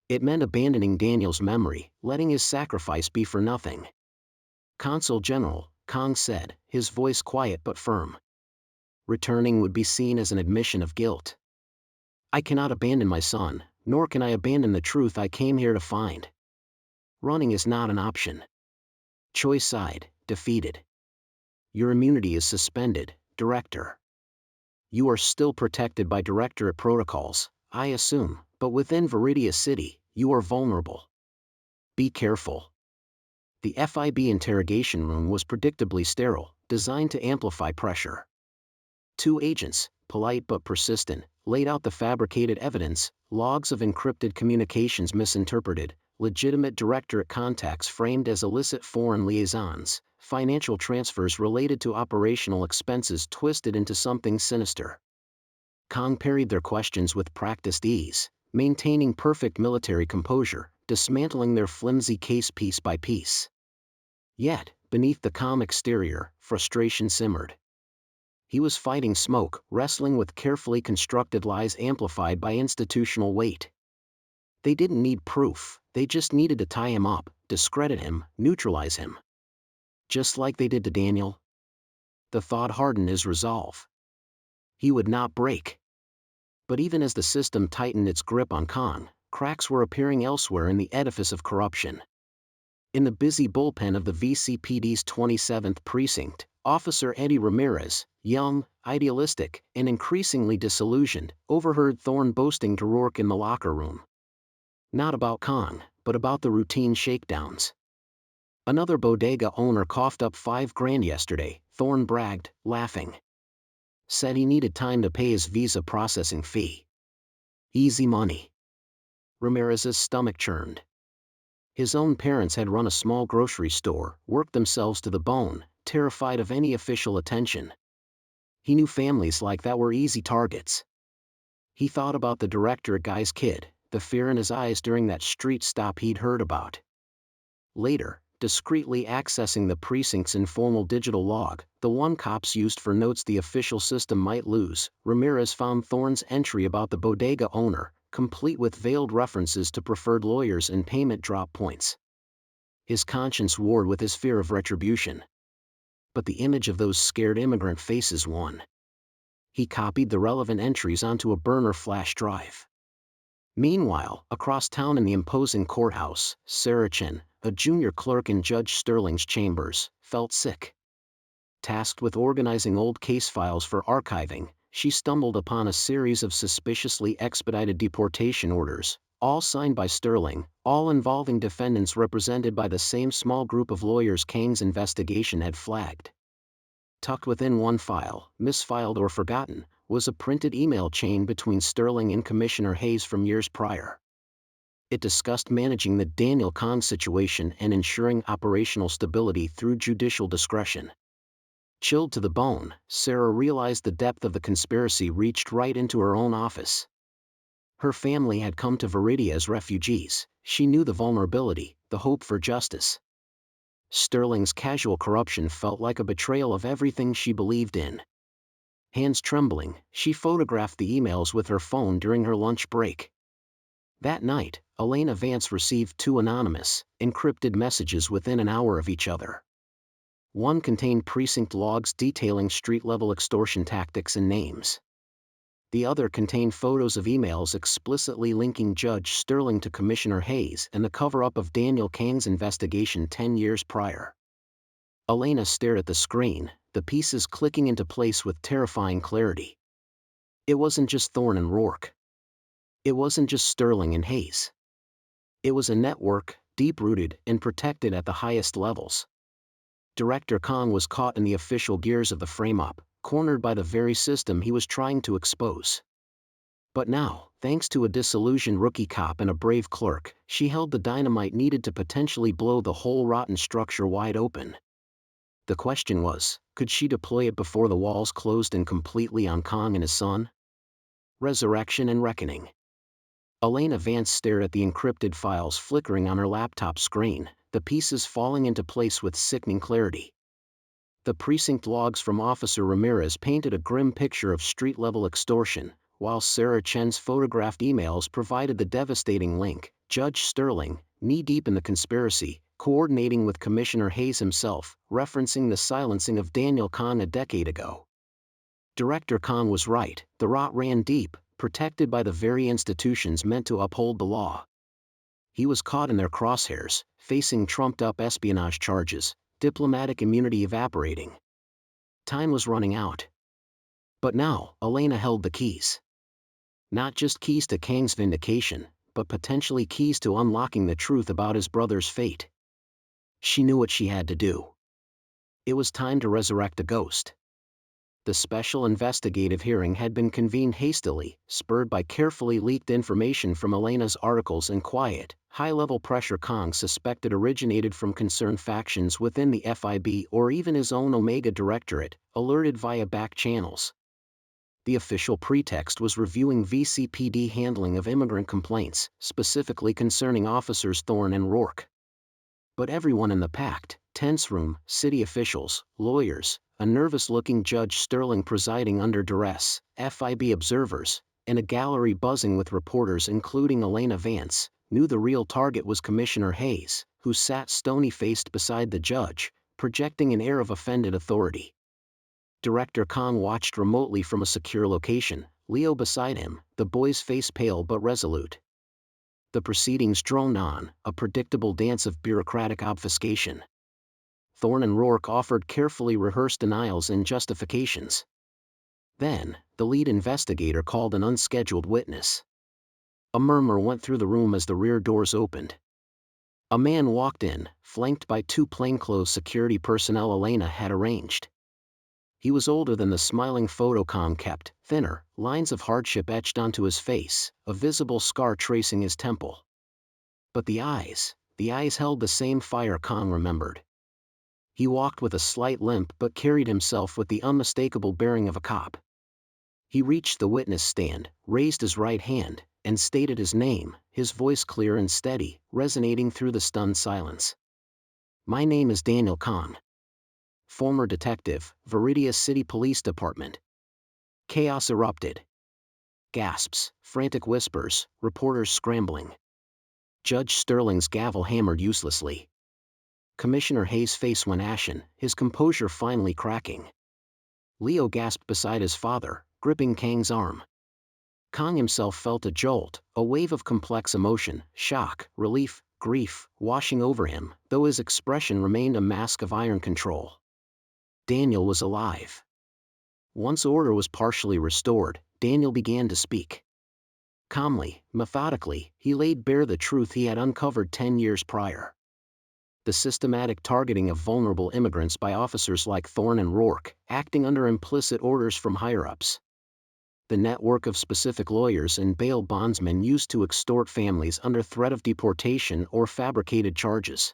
It meant abandoning Daniel's memory, letting his sacrifice be for nothing. Consul General, Kang said, his voice quiet but firm. Returning would be seen as an admission of guilt. I cannot abandon my son, nor can I abandon the truth I came here to find. Running is not an option. Choi sighed, defeated. Your immunity is suspended, Director. You are still protected by Directorate protocols, I assume, but within Veridia City, you are vulnerable. Be careful. The FIB interrogation room was predictably sterile, designed to amplify pressure. Two agents, polite but persistent, laid out the fabricated evidence, logs of encrypted communications misinterpreted, legitimate Directorate contacts framed as illicit foreign liaisons, financial transfers related to operational expenses twisted into something sinister. Kang parried their questions with practiced ease, maintaining perfect military composure, dismantling their flimsy case piece by piece. Yet, beneath the calm exterior, frustration simmered. He was fighting smoke, wrestling with carefully constructed lies amplified by institutional weight. They didn't need proof, they just needed to tie him up, discredit him, neutralize him. Just like they did to Daniel. The thought hardened his resolve. He would not break. But even as the system tightened its grip on Kang, cracks were appearing elsewhere in the edifice of corruption. In the busy bullpen of the VCPD's 27th Precinct, Officer Eddie Ramirez, young, idealistic, and increasingly disillusioned, overheard Thorne boasting to Rourke in the locker room. Not about Kang, but about the routine shakedowns. Another bodega owner coughed up $5,000 yesterday, Thorne bragged, laughing. Said he needed time to pay his visa processing fee. Easy money. Ramirez's stomach churned. His own parents had run a small grocery store, worked themselves to the bone, terrified of any official attention. He knew families like that were easy targets. He thought about the Directorate guy's kid, the fear in his eyes during that street stop he'd heard about. Later, discreetly accessing the precinct's informal digital log, the one cops used for notes the official system might lose, Ramirez found Thorne's entry about the bodega owner, complete with veiled references to preferred lawyers and payment drop points. His conscience warred with his fear of retribution. But the image of those scared immigrant faces won. He copied the relevant entries onto a burner flash drive. Meanwhile, across town in the imposing courthouse, Sarah Chen, a junior clerk in Judge Sterling's chambers, felt sick. Tasked with organizing old case files for archiving, she stumbled upon a series of suspiciously expedited deportation orders, all signed by Sterling, all involving defendants represented by the same small group of lawyers Kang's investigation had flagged. Tucked within one file, misfiled or forgotten, was a printed email chain between Sterling and Commissioner Hayes from years prior. It discussed managing the Daniel Kang situation and ensuring operational stability through judicial discretion. Chilled to the bone, Sarah realized the depth of the conspiracy reached right into her own office. Her family had come to Veridia as refugees. She knew the vulnerability, the hope for justice. Sterling's casual corruption felt like a betrayal of everything she believed in. Hands trembling, she photographed the emails with her phone during her lunch break. That night, Elena Vance received two anonymous, encrypted messages within an hour of each other. One contained precinct logs detailing street-level extortion tactics and names. The other contained photos of emails explicitly linking Judge Sterling to Commissioner Hayes and the cover-up of Daniel Kang's investigation 10 years prior. Elena stared at the screen, the pieces clicking into place with terrifying clarity. It wasn't just Thorne and Rourke. It wasn't just Sterling and Hayes. It was a network, deep-rooted and protected at the highest levels. Director Kang was caught in the official gears of the frame-up, cornered by the very system he was trying to expose. But now, thanks to a disillusioned rookie cop and a brave clerk, she held the dynamite needed to potentially blow the whole rotten structure wide open. The question was, could she deploy it before the walls closed in completely on Kang and his son? Resurrection and reckoning. Elena Vance stared at the encrypted files flickering on her laptop screen, the pieces falling into place with sickening clarity. The precinct logs from Officer Ramirez painted a grim picture of street-level extortion, while Sarah Chen's photographed emails provided the devastating link. Judge Sterling, knee-deep in the conspiracy, coordinating with Commissioner Hayes himself, referencing the silencing of Daniel Kang a decade ago. Director Kang was right, the rot ran deep, protected by the very institutions meant to uphold the law. He was caught in their crosshairs, facing trumped-up espionage charges, diplomatic immunity evaporating. Time was running out. But now, Elena held the keys. Not just keys to Kang's vindication, but potentially keys to unlocking the truth about his brother's fate. She knew what she had to do. It was time to resurrect the ghost. The special investigative hearing had been convened hastily, spurred by carefully leaked information from Elena's articles and quiet, high-level pressure Kang suspected originated from concerned factions within the FIB or even his own Omega Directorate, alerted via back channels. The official pretext was reviewing VCPD handling of immigrant complaints, specifically concerning officers Thorne and Rourke. But everyone in the packed, tense room, city officials, lawyers, a nervous-looking Judge Sterling presiding under duress, FIB observers, and a gallery buzzing with reporters including Elena Vance, knew the real target was Commissioner Hayes, who sat stony-faced beside the judge, projecting an air of offended authority. Director Kang watched remotely from a secure location, Leo beside him, the boy's face pale but resolute. The proceedings droned on, a predictable dance of bureaucratic obfuscation. Thorne and Rourke offered carefully rehearsed denials and justifications. Then, the lead investigator called an unscheduled witness. A murmur went through the room as the rear doors opened. A man walked in, flanked by two plainclothes security personnel Elena had arranged. He was older than the smiling photo Kang kept, thinner, lines of hardship etched onto his face, a visible scar tracing his temple. But the eyes held the same fire Kang remembered. He walked with a slight limp but carried himself with the unmistakable bearing of a cop. He reached the witness stand, raised his right hand, and stated his name, his voice clear and steady, resonating through the stunned silence. "My name is Daniel Kang. Former detective, Veridia City Police Department." Chaos erupted. Gasps, frantic whispers, reporters scrambling. Judge Sterling's gavel hammered uselessly. Commissioner Hayes' face went ashen, his composure finally cracking. Leo gasped beside his father, gripping Kang's arm. Kang himself felt a jolt, a wave of complex emotion, shock, relief, grief, washing over him, though his expression remained a mask of iron control. Daniel was alive. Once order was partially restored, Daniel began to speak. Calmly, methodically, he laid bare the truth he had uncovered 10 years prior. The systematic targeting of vulnerable immigrants by officers like Thorne and Rourke, acting under implicit orders from higher-ups. The network of specific lawyers and bail bondsmen used to extort families under threat of deportation or fabricated charges.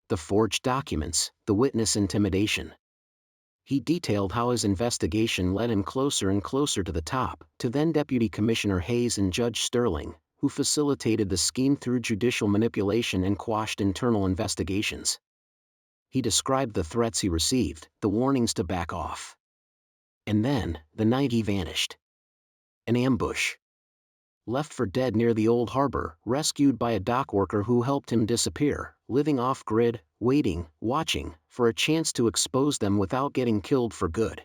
The forged documents, the witness intimidation. He detailed how his investigation led him closer and closer to the top, to then Deputy Commissioner Hayes and Judge Sterling, who facilitated the scheme through judicial manipulation and quashed internal investigations. He described the threats he received, the warnings to back off. And then, the night he vanished. An ambush. Left for dead near the old harbor, rescued by a dock worker who helped him disappear, living off-grid, waiting, watching, for a chance to expose them without getting killed for good.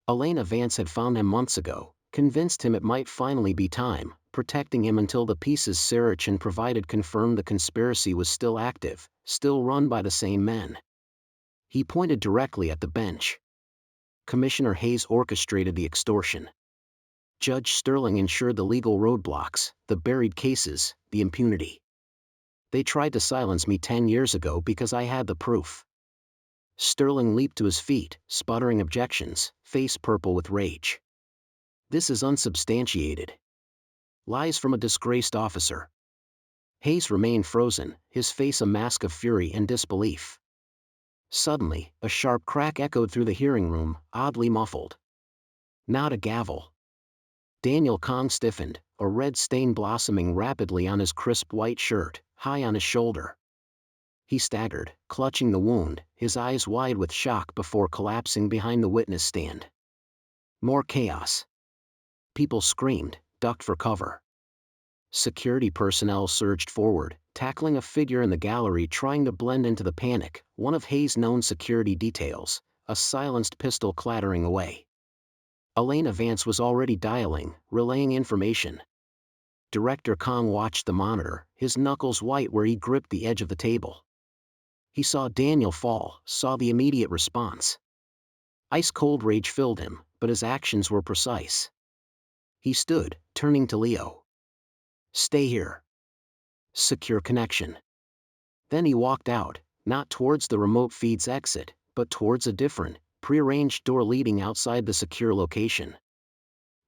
Elena Vance had found him months ago, convinced him it might finally be time, protecting him until the pieces Sarachan provided confirmed the conspiracy was still active, still run by the same men. He pointed directly at the bench. Commissioner Hayes orchestrated the extortion. Judge Sterling ensured the legal roadblocks, the buried cases, the impunity. They tried to silence me 10 years ago because I had the proof. Sterling leaped to his feet, sputtering objections, face purple with rage. This is unsubstantiated. Lies from a disgraced officer. Hayes remained frozen, his face a mask of fury and disbelief. Suddenly, a sharp crack echoed through the hearing room, oddly muffled. Not a gavel. Daniel Kang stiffened, a red stain blossoming rapidly on his crisp white shirt, high on his shoulder. He staggered, clutching the wound, his eyes wide with shock before collapsing behind the witness stand. More chaos. People screamed, ducked for cover. Security personnel surged forward, tackling a figure in the gallery trying to blend into the panic, one of Hayes' known security details, a silenced pistol clattering away. Elena Vance was already dialing, relaying information. Director Kang watched the monitor, his knuckles white where he gripped the edge of the table. He saw Daniel fall, saw the immediate response. Ice-cold rage filled him, but his actions were precise. He stood, turning to Leo. "Stay here. Secure connection." Then he walked out, not towards the remote feed's exit, but towards a different, prearranged door leading outside the secure location.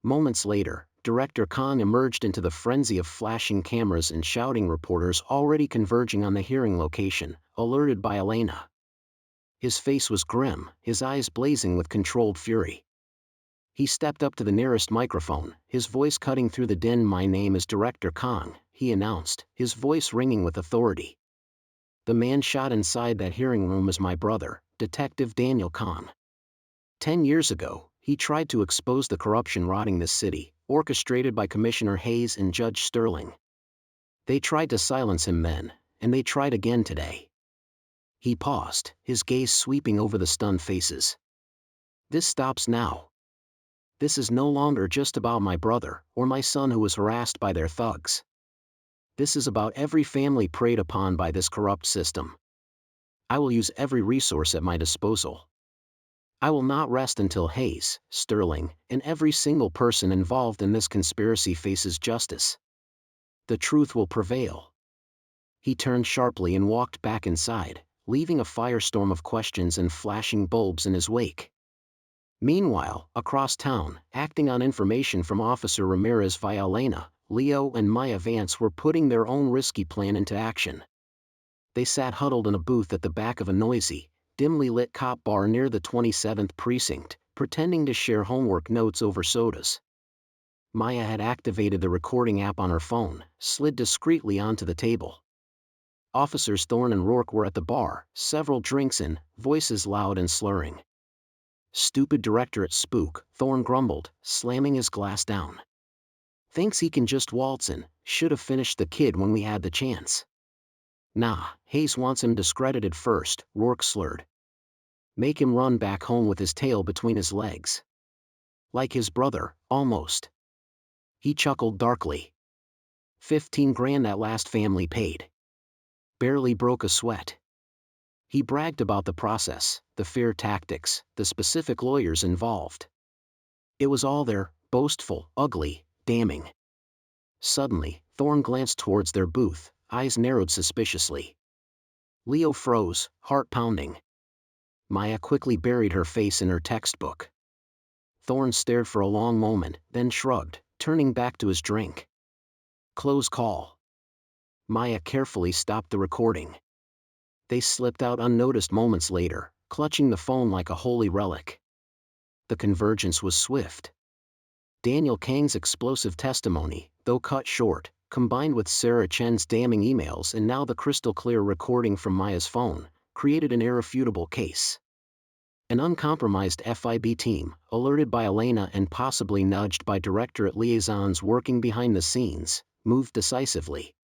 Moments later, Director Kang emerged into the frenzy of flashing cameras and shouting reporters already converging on the hearing location, alerted by Elena. His face was grim, his eyes blazing with controlled fury. He stepped up to the nearest microphone, his voice cutting through the din. "My name is Director Kang," he announced, his voice ringing with authority. "The man shot inside that hearing room is my brother, Detective Daniel Kang. 10 years ago, he tried to expose the corruption rotting this city, orchestrated by Commissioner Hayes and Judge Sterling. They tried to silence him then, and they tried again today." He paused, his gaze sweeping over the stunned faces. "This stops now. This is no longer just about my brother, or my son who was harassed by their thugs. This is about every family preyed upon by this corrupt system. I will use every resource at my disposal. I will not rest until Hayes, Sterling, and every single person involved in this conspiracy faces justice. The truth will prevail." He turned sharply and walked back inside, leaving a firestorm of questions and flashing bulbs in his wake. Meanwhile, across town, acting on information from Officer Ramirez via Elena, Leo and Maya Vance were putting their own risky plan into action. They sat huddled in a booth at the back of a noisy, dimly lit cop bar near the 27th precinct, pretending to share homework notes over sodas. Maya had activated the recording app on her phone, slid discreetly onto the table. Officers Thorne and Rourke were at the bar, several drinks in, voices loud and slurring. "Stupid Directorate spook," Thorne grumbled, slamming his glass down. "Thinks he can just waltz in, should have finished the kid when we had the chance." "Nah, Hayes wants him discredited first," Rourke slurred. "Make him run back home with his tail between his legs. Like his brother, almost." He chuckled darkly. 15 grand that last family paid. Barely broke a sweat. He bragged about the process, the fear tactics, the specific lawyers involved. It was all there, boastful, ugly, damning. Suddenly, Thorne glanced towards their booth, eyes narrowed suspiciously. Leo froze, heart pounding. Maya quickly buried her face in her textbook. Thorne stared for a long moment, then shrugged, turning back to his drink. "Close call." Maya carefully stopped the recording. They slipped out unnoticed moments later, clutching the phone like a holy relic. The convergence was swift. Daniel Kang's explosive testimony, though cut short, combined with Sarah Chen's damning emails and now the crystal-clear recording from Maya's phone, created an irrefutable case. An uncompromised FIB team, alerted by Elena and possibly nudged by Directorate liaisons working behind the scenes, moved decisively.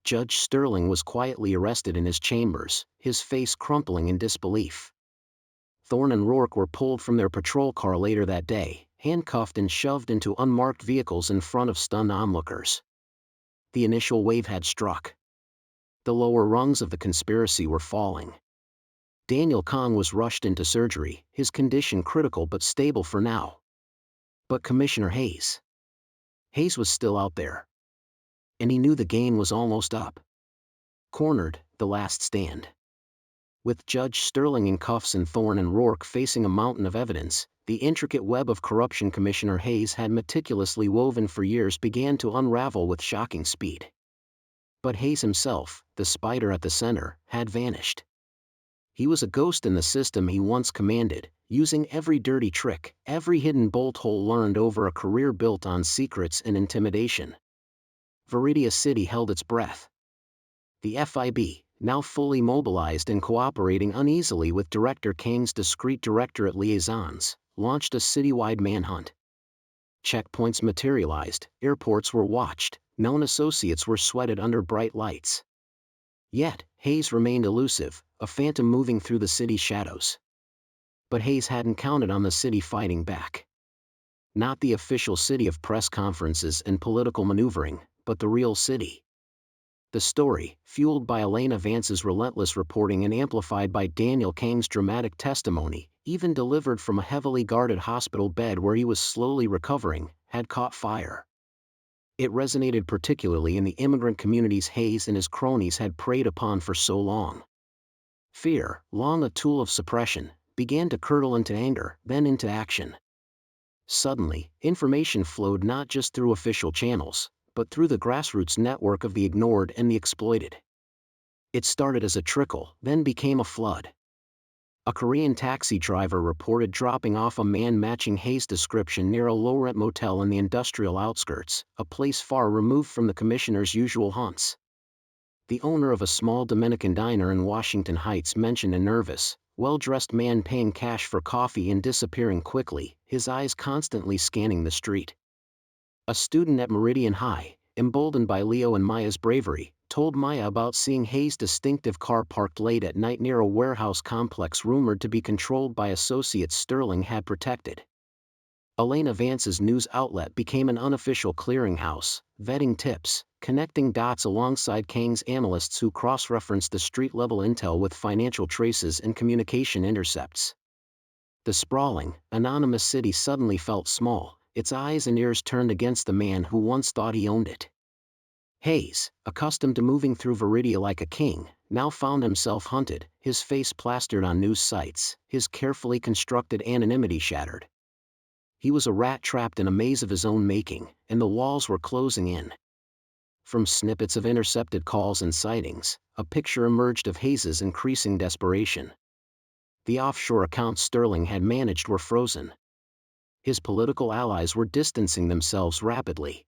Judge Sterling was quietly arrested in his chambers, his face crumpling in disbelief. Thorne and Rourke were pulled from their patrol car later that day, handcuffed and shoved into unmarked vehicles in front of stunned onlookers. The initial wave had struck. The lower rungs of the conspiracy were falling. Daniel Kang was rushed into surgery, his condition critical but stable for now. But Commissioner Hayes was still out there. And he knew the game was almost up. Cornered, the last stand. With Judge Sterling in cuffs and Thorne and Rourke facing a mountain of evidence, the intricate web of corruption Commissioner Hayes had meticulously woven for years began to unravel with shocking speed. But Hayes himself, the spider at the center, had vanished. He was a ghost in the system he once commanded, using every dirty trick, every hidden bolt hole learned over a career built on secrets and intimidation. Veridia City held its breath. The FIB, now fully mobilized and cooperating uneasily with Director Kang's discreet Directorate liaisons, launched a citywide manhunt. Checkpoints materialized, airports were watched, known associates were sweated under bright lights. Yet, Hayes remained elusive, a phantom moving through the city's shadows. But Hayes hadn't counted on the city fighting back. Not the official city of press conferences and political maneuvering, but the real city. The story, fueled by Elena Vance's relentless reporting and amplified by Daniel Kang's dramatic testimony, even delivered from a heavily guarded hospital bed where he was slowly recovering, had caught fire. It resonated particularly in the immigrant communities Hayes and his cronies had preyed upon for so long. Fear, long a tool of suppression, began to curdle into anger, then into action. Suddenly, information flowed not just through official channels, but through the grassroots network of the ignored and the exploited. It started as a trickle, then became a flood. A Korean taxi driver reported dropping off a man matching Hayes' description near a low-rent motel in the industrial outskirts, a place far removed from the commissioner's usual haunts. The owner of a small Dominican diner in Washington Heights mentioned a nervous, well-dressed man paying cash for coffee and disappearing quickly, his eyes constantly scanning the street. A student at Meridian High, emboldened by Leo and Maya's bravery, told Maya about seeing Hayes' distinctive car parked late at night near a warehouse complex rumored to be controlled by associates Sterling had protected. Elena Vance's news outlet became an unofficial clearinghouse, vetting tips, connecting dots alongside Kang's analysts who cross-referenced the street-level intel with financial traces and communication intercepts. The sprawling, anonymous city suddenly felt small, its eyes and ears turned against the man who once thought he owned it. Hayes, accustomed to moving through Veridia like a king, now found himself hunted, his face plastered on news sites, his carefully constructed anonymity shattered. He was a rat trapped in a maze of his own making, and the walls were closing in. From snippets of intercepted calls and sightings, a picture emerged of Hayes' increasing desperation. The offshore accounts Sterling had managed were frozen. His political allies were distancing themselves rapidly.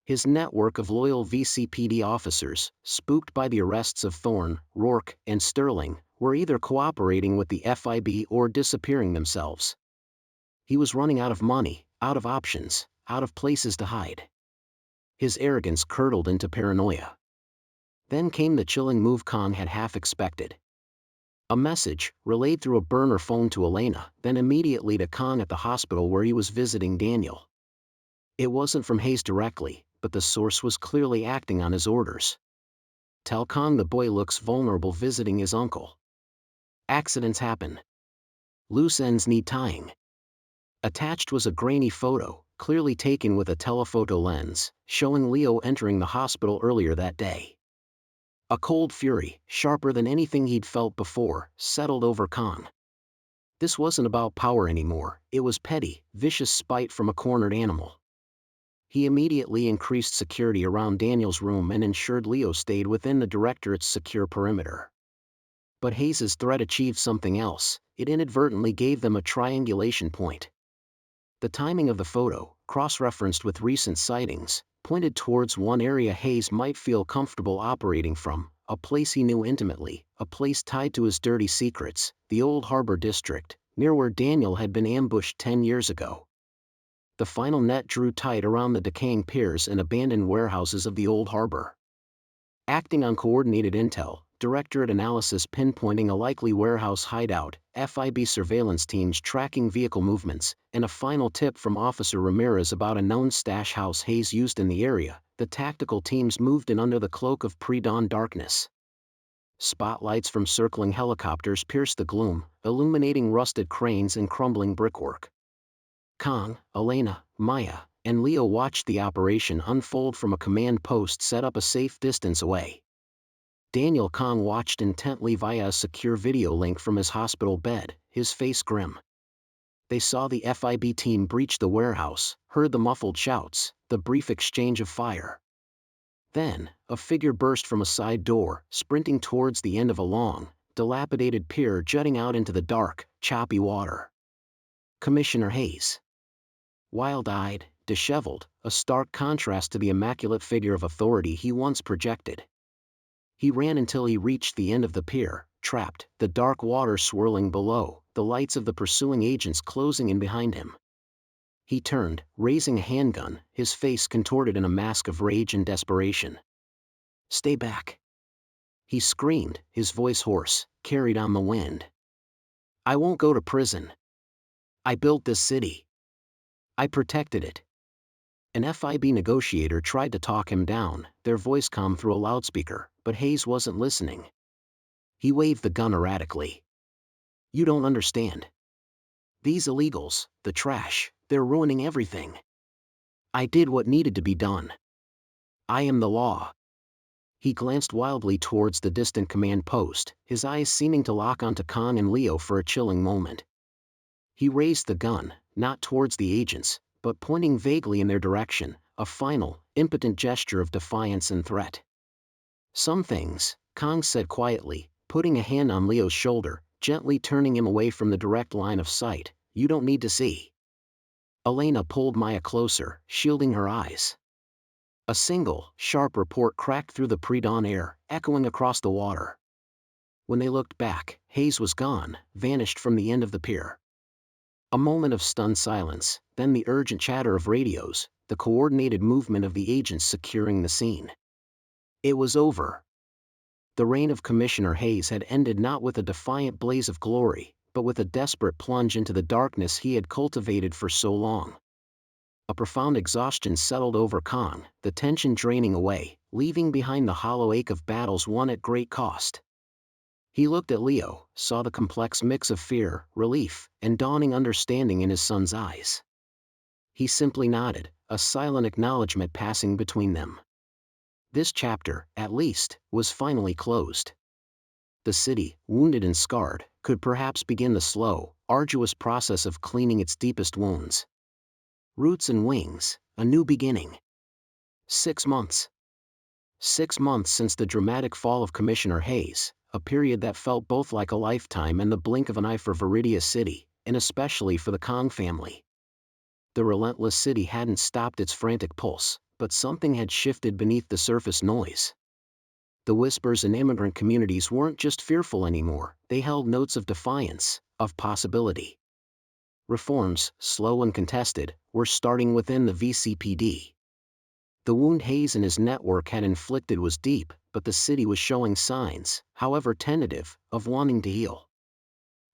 His network of loyal VCPD officers, spooked by the arrests of Thorne, Rourke, and Sterling, were either cooperating with the FIB or disappearing themselves. He was running out of money, out of options, out of places to hide. His arrogance curdled into paranoia. Then came the chilling move Kang had half expected. A message, relayed through a burner phone to Elena, then immediately to Kang at the hospital where he was visiting Daniel. It wasn't from Hayes directly, but the source was clearly acting on his orders. Tell Kang the boy looks vulnerable visiting his uncle. Accidents happen. Loose ends need tying. Attached was a grainy photo, clearly taken with a telephoto lens, showing Leo entering the hospital earlier that day. A cold fury, sharper than anything he'd felt before, settled over Kang. This wasn't about power anymore, it was petty, vicious spite from a cornered animal. He immediately increased security around Daniel's room and ensured Leo stayed within the Directorate's secure perimeter. But Hayes' threat achieved something else, it inadvertently gave them a triangulation point. The timing of the photo, cross-referenced with recent sightings, pointed towards one area Hayes might feel comfortable operating from, a place he knew intimately, a place tied to his dirty secrets, the Old Harbor District, near where Daniel had been ambushed 10 years ago. The final net drew tight around the decaying piers and abandoned warehouses of the Old Harbor. Acting on coordinated intel, Directorate analysis pinpointing a likely warehouse hideout, FIB surveillance teams tracking vehicle movements, and a final tip from Officer Ramirez about a known stash house Hayes used in the area, the tactical teams moved in under the cloak of pre-dawn darkness. Spotlights from circling helicopters pierced the gloom, illuminating rusted cranes and crumbling brickwork. Kang, Elena, Maya, and Leo watched the operation unfold from a command post set up a safe distance away. Daniel Kang watched intently via a secure video link from his hospital bed, his face grim. They saw the FIB team breach the warehouse, heard the muffled shouts, the brief exchange of fire. Then, a figure burst from a side door, sprinting towards the end of a long, dilapidated pier jutting out into the dark, choppy water. Commissioner Hayes. Wild-eyed, disheveled, a stark contrast to the immaculate figure of authority he once projected. He ran until he reached the end of the pier, trapped, the dark water swirling below, the lights of the pursuing agents closing in behind him. He turned, raising a handgun, his face contorted in a mask of rage and desperation. "Stay back!" he screamed, his voice hoarse, carried on the wind. "I won't go to prison. I built this city. I protected it. An FIB negotiator tried to talk him down, their voice calm through a loudspeaker, but Hayes wasn't listening. He waved the gun erratically. You don't understand. These illegals, the trash, they're ruining everything. I did what needed to be done. I am the law. He glanced wildly towards the distant command post, his eyes seeming to lock onto Kang and Leo for a chilling moment. He raised the gun, not towards the agents, but pointing vaguely in their direction, a final, impotent gesture of defiance and threat. Some things, Kang said quietly, putting a hand on Leo's shoulder, gently turning him away from the direct line of sight, you don't need to see. Elena pulled Maya closer, shielding her eyes. A single, sharp report cracked through the pre-dawn air, echoing across the water. When they looked back, Hayes was gone, vanished from the end of the pier. A moment of stunned silence, then the urgent chatter of radios, the coordinated movement of the agents securing the scene. It was over. The reign of Commissioner Hayes had ended not with a defiant blaze of glory, but with a desperate plunge into the darkness he had cultivated for so long. A profound exhaustion settled over Kang, the tension draining away, leaving behind the hollow ache of battles won at great cost. He looked at Leo, saw the complex mix of fear, relief, and dawning understanding in his son's eyes. He simply nodded, a silent acknowledgement passing between them. This chapter, at least, was finally closed. The city, wounded and scarred, could perhaps begin the slow, arduous process of cleaning its deepest wounds. Roots and wings, a new beginning. 6 months. 6 months since the dramatic fall of Commissioner Hayes, a period that felt both like a lifetime and the blink of an eye for Veridia City, and especially for the Kang family. The relentless city hadn't stopped its frantic pulse, but something had shifted beneath the surface noise. The whispers in immigrant communities weren't just fearful anymore, they held notes of defiance, of possibility. Reforms, slow and contested, were starting within the VCPD. The wound Hayes and his network had inflicted was deep, but the city was showing signs, however tentative, of wanting to heal.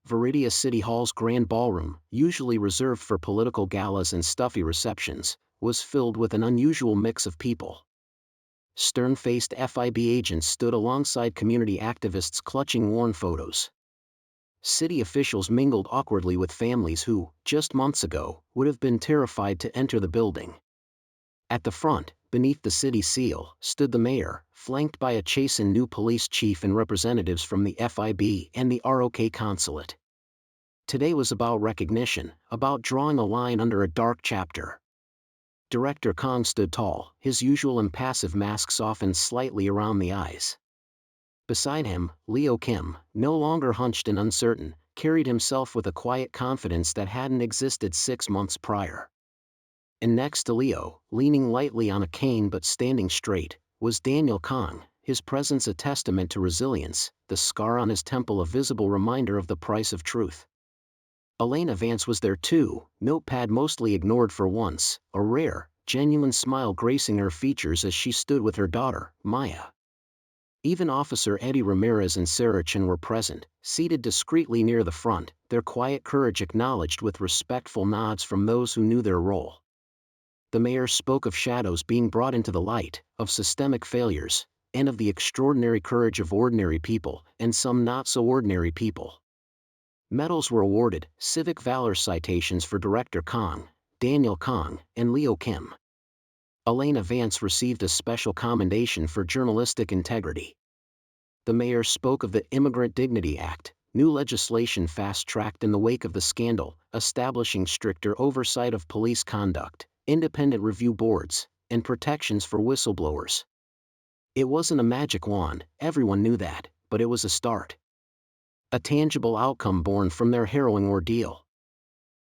Veridia City Hall's grand ballroom, usually reserved for political galas and stuffy receptions, was filled with an unusual mix of people. Stern-faced FIB agents stood alongside community activists clutching worn photos. City officials mingled awkwardly with families who, just months ago, would have been terrified to enter the building. At the front, beneath the city seal, stood the mayor, flanked by a chastened new police chief and representatives from the FIB and the ROK consulate. Today was about recognition, about drawing a line under a dark chapter. Director Kang stood tall, his usual impassive mask softened slightly around the eyes. Beside him, Leo Kim, no longer hunched and uncertain, carried himself with a quiet confidence that hadn't existed 6 months prior. And next to Leo, leaning lightly on a cane but standing straight, was Daniel Kang, his presence a testament to resilience, the scar on his temple a visible reminder of the price of truth. Elena Vance was there too, notepad mostly ignored for once, a rare, genuine smile gracing her features as she stood with her daughter, Maya. Even Officer Eddie Ramirez and Sarah Chen were present, seated discreetly near the front, their quiet courage acknowledged with respectful nods from those who knew their role. The mayor spoke of shadows being brought into the light, of systemic failures, and of the extraordinary courage of ordinary people, and some not-so-ordinary people. Medals were awarded, civic valor citations for Director Kang, Daniel Kang, and Leo Kim. Elena Vance received a special commendation for journalistic integrity. The mayor spoke of the Immigrant Dignity Act, new legislation fast-tracked in the wake of the scandal, establishing stricter oversight of police conduct, independent review boards, and protections for whistleblowers. It wasn't a magic wand, everyone knew that, but it was a start. A tangible outcome born from their harrowing ordeal.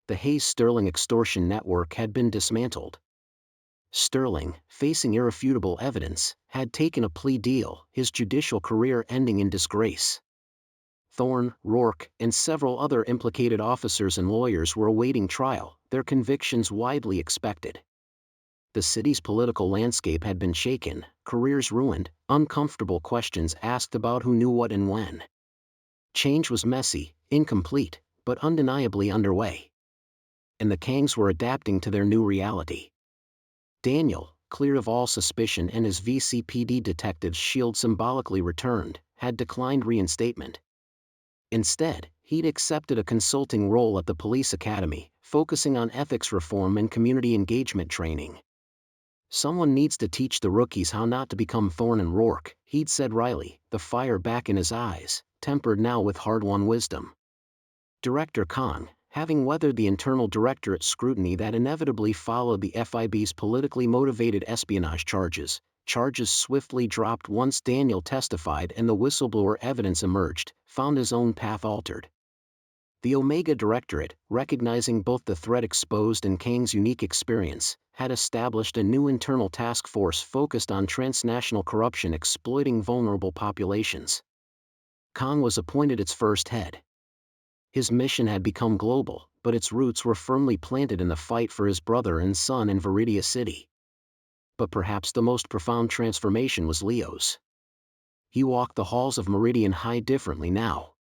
The Hayes-Sterling extortion network had been dismantled. Sterling, facing irrefutable evidence, had taken a plea deal, his judicial career ending in disgrace. Thorne, Rourke, and several other implicated officers and lawyers were awaiting trial, their convictions widely expected. The city's political landscape had been shaken, careers ruined, uncomfortable questions asked about who knew what and when. Change was messy, incomplete, but undeniably underway. and the Kangs were adapting to their new reality. Daniel, cleared of all suspicion and his VCPD detective's shield symbolically returned, had declined reinstatement. Instead, he'd accepted a consulting role at the police academy, focusing on ethics reform and community engagement training. "Someone needs to teach the rookies how not to become Thorn and Rourke," he'd said wryly, the fire back in his eyes, tempered now with hard-won wisdom. Director Kang, having weathered the internal directorate scrutiny that inevitably followed the FIB's politically motivated espionage charges swiftly dropped once Daniel testified and the whistleblower evidence emerged, found his own path altered. The Omega Directorate, recognizing both the threat exposed and Kang's unique experience, had established a new internal task force focused on transnational corruption exploiting vulnerable populations. Kang was appointed its first head. His mission had become global, but its roots were firmly planted in the fight for his brother and son in Veridia City. But perhaps the most profound transformation was Leo's. He walked the halls of Meridian High differently now.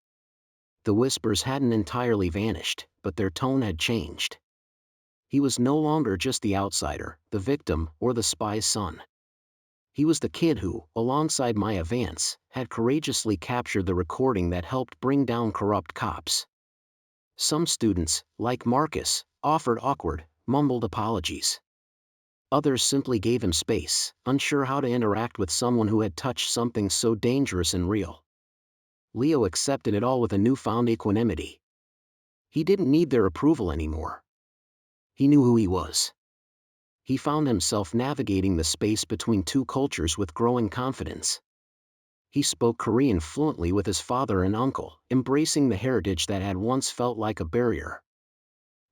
The whispers hadn't entirely vanished, but their tone had changed. He was no longer just the outsider, the victim, or the spy's son. He was the kid who, alongside Maya Vance, had courageously captured the recording that helped bring down corrupt cops. Some students, like Marcus, offered awkward, mumbled apologies. Others simply gave him space, unsure how to interact with someone who had touched something so dangerous and real. Leo accepted it all with a newfound equanimity. He didn't need their approval anymore. He knew who he was. He found himself navigating the space between two cultures with growing confidence. He spoke Korean fluently with his father and uncle, embracing the heritage that had once felt like a barrier.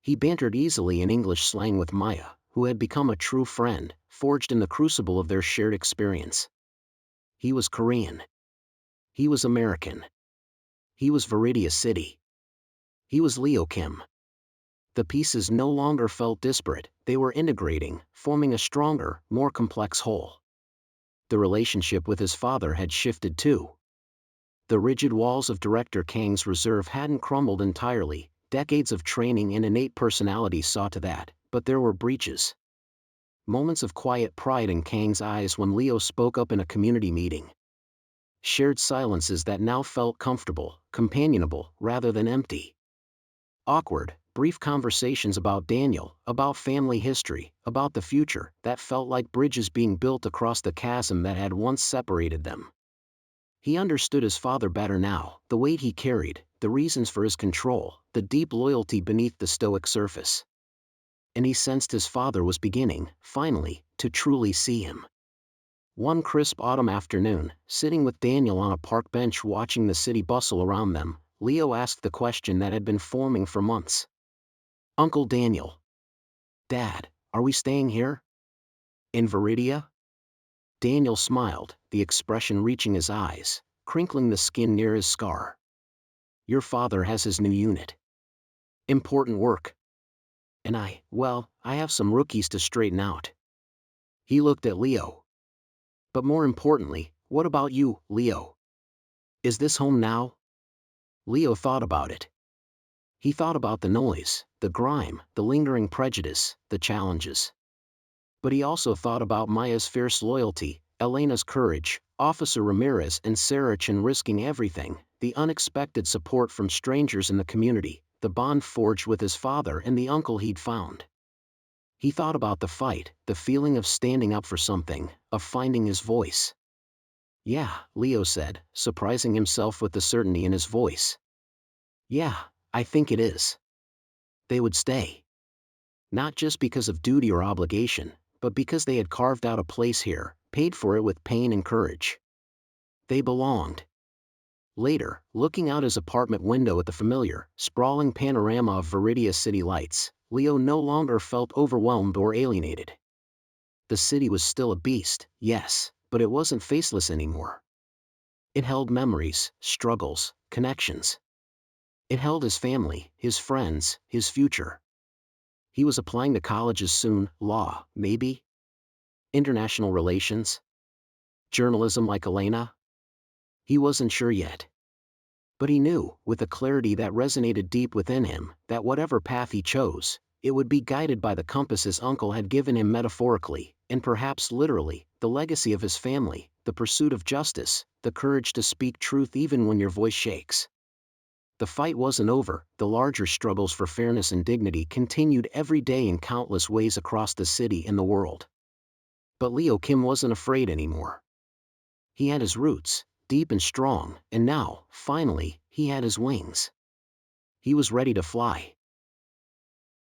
He bantered easily in English slang with Maya, who had become a true friend, forged in the crucible of their shared experience. He was Korean. He was American. He was Veridia City. He was Leo Kim. The pieces no longer felt disparate, they were integrating, forming a stronger, more complex whole. The relationship with his father had shifted too. The rigid walls of Director Kang's reserve hadn't crumbled entirely, decades of training and innate personality saw to that, but there were breaches. Moments of quiet pride in Kang's eyes when Leo spoke up in a community meeting. Shared silences that now felt comfortable, companionable, rather than empty. Awkward, brief conversations about Daniel, about family history, about the future, that felt like bridges being built across the chasm that had once separated them. He understood his father better now, the weight he carried, the reasons for his control, the deep loyalty beneath the stoic surface. And he sensed his father was beginning, finally, to truly see him. One crisp autumn afternoon, sitting with Daniel on a park bench watching the city bustle around them, Leo asked the question that had been forming for months. "Uncle Daniel. Dad, are we staying here? In Veridia?" Daniel smiled, the expression reaching his eyes, crinkling the skin near his scar. "Your father has his new unit. Important work. And I have some rookies to straighten out." He looked at Leo. "But more importantly, what about you, Leo? Is this home now?" Leo thought about it. He thought about the noise, the grime, the lingering prejudice, the challenges. But he also thought about Maya's fierce loyalty, Elena's courage, Officer Ramirez and Saracen risking everything, the unexpected support from strangers in the community, the bond forged with his father and the uncle he'd found. He thought about the fight, the feeling of standing up for something, of finding his voice. "Yeah," Leo said, surprising himself with the certainty in his voice. "Yeah, I think it is." They would stay. Not just because of duty or obligation, but because they had carved out a place here, paid for it with pain and courage. They belonged. Later, looking out his apartment window at the familiar, sprawling panorama of Veridia City lights, Leo no longer felt overwhelmed or alienated. The city was still a beast, yes, but it wasn't faceless anymore. It held memories, struggles, connections. It held his family, his friends, his future. He was applying to colleges soon, law, maybe? International relations? Journalism like Elena? He wasn't sure yet. But he knew, with a clarity that resonated deep within him, that whatever path he chose, it would be guided by the compass his uncle had given him metaphorically, and perhaps literally, the legacy of his family, the pursuit of justice, the courage to speak truth even when your voice shakes. The fight wasn't over, the larger struggles for fairness and dignity continued every day in countless ways across the city and the world. But Leo Kim wasn't afraid anymore. He had his roots, deep and strong, and now, finally, he had his wings. He was ready to fly.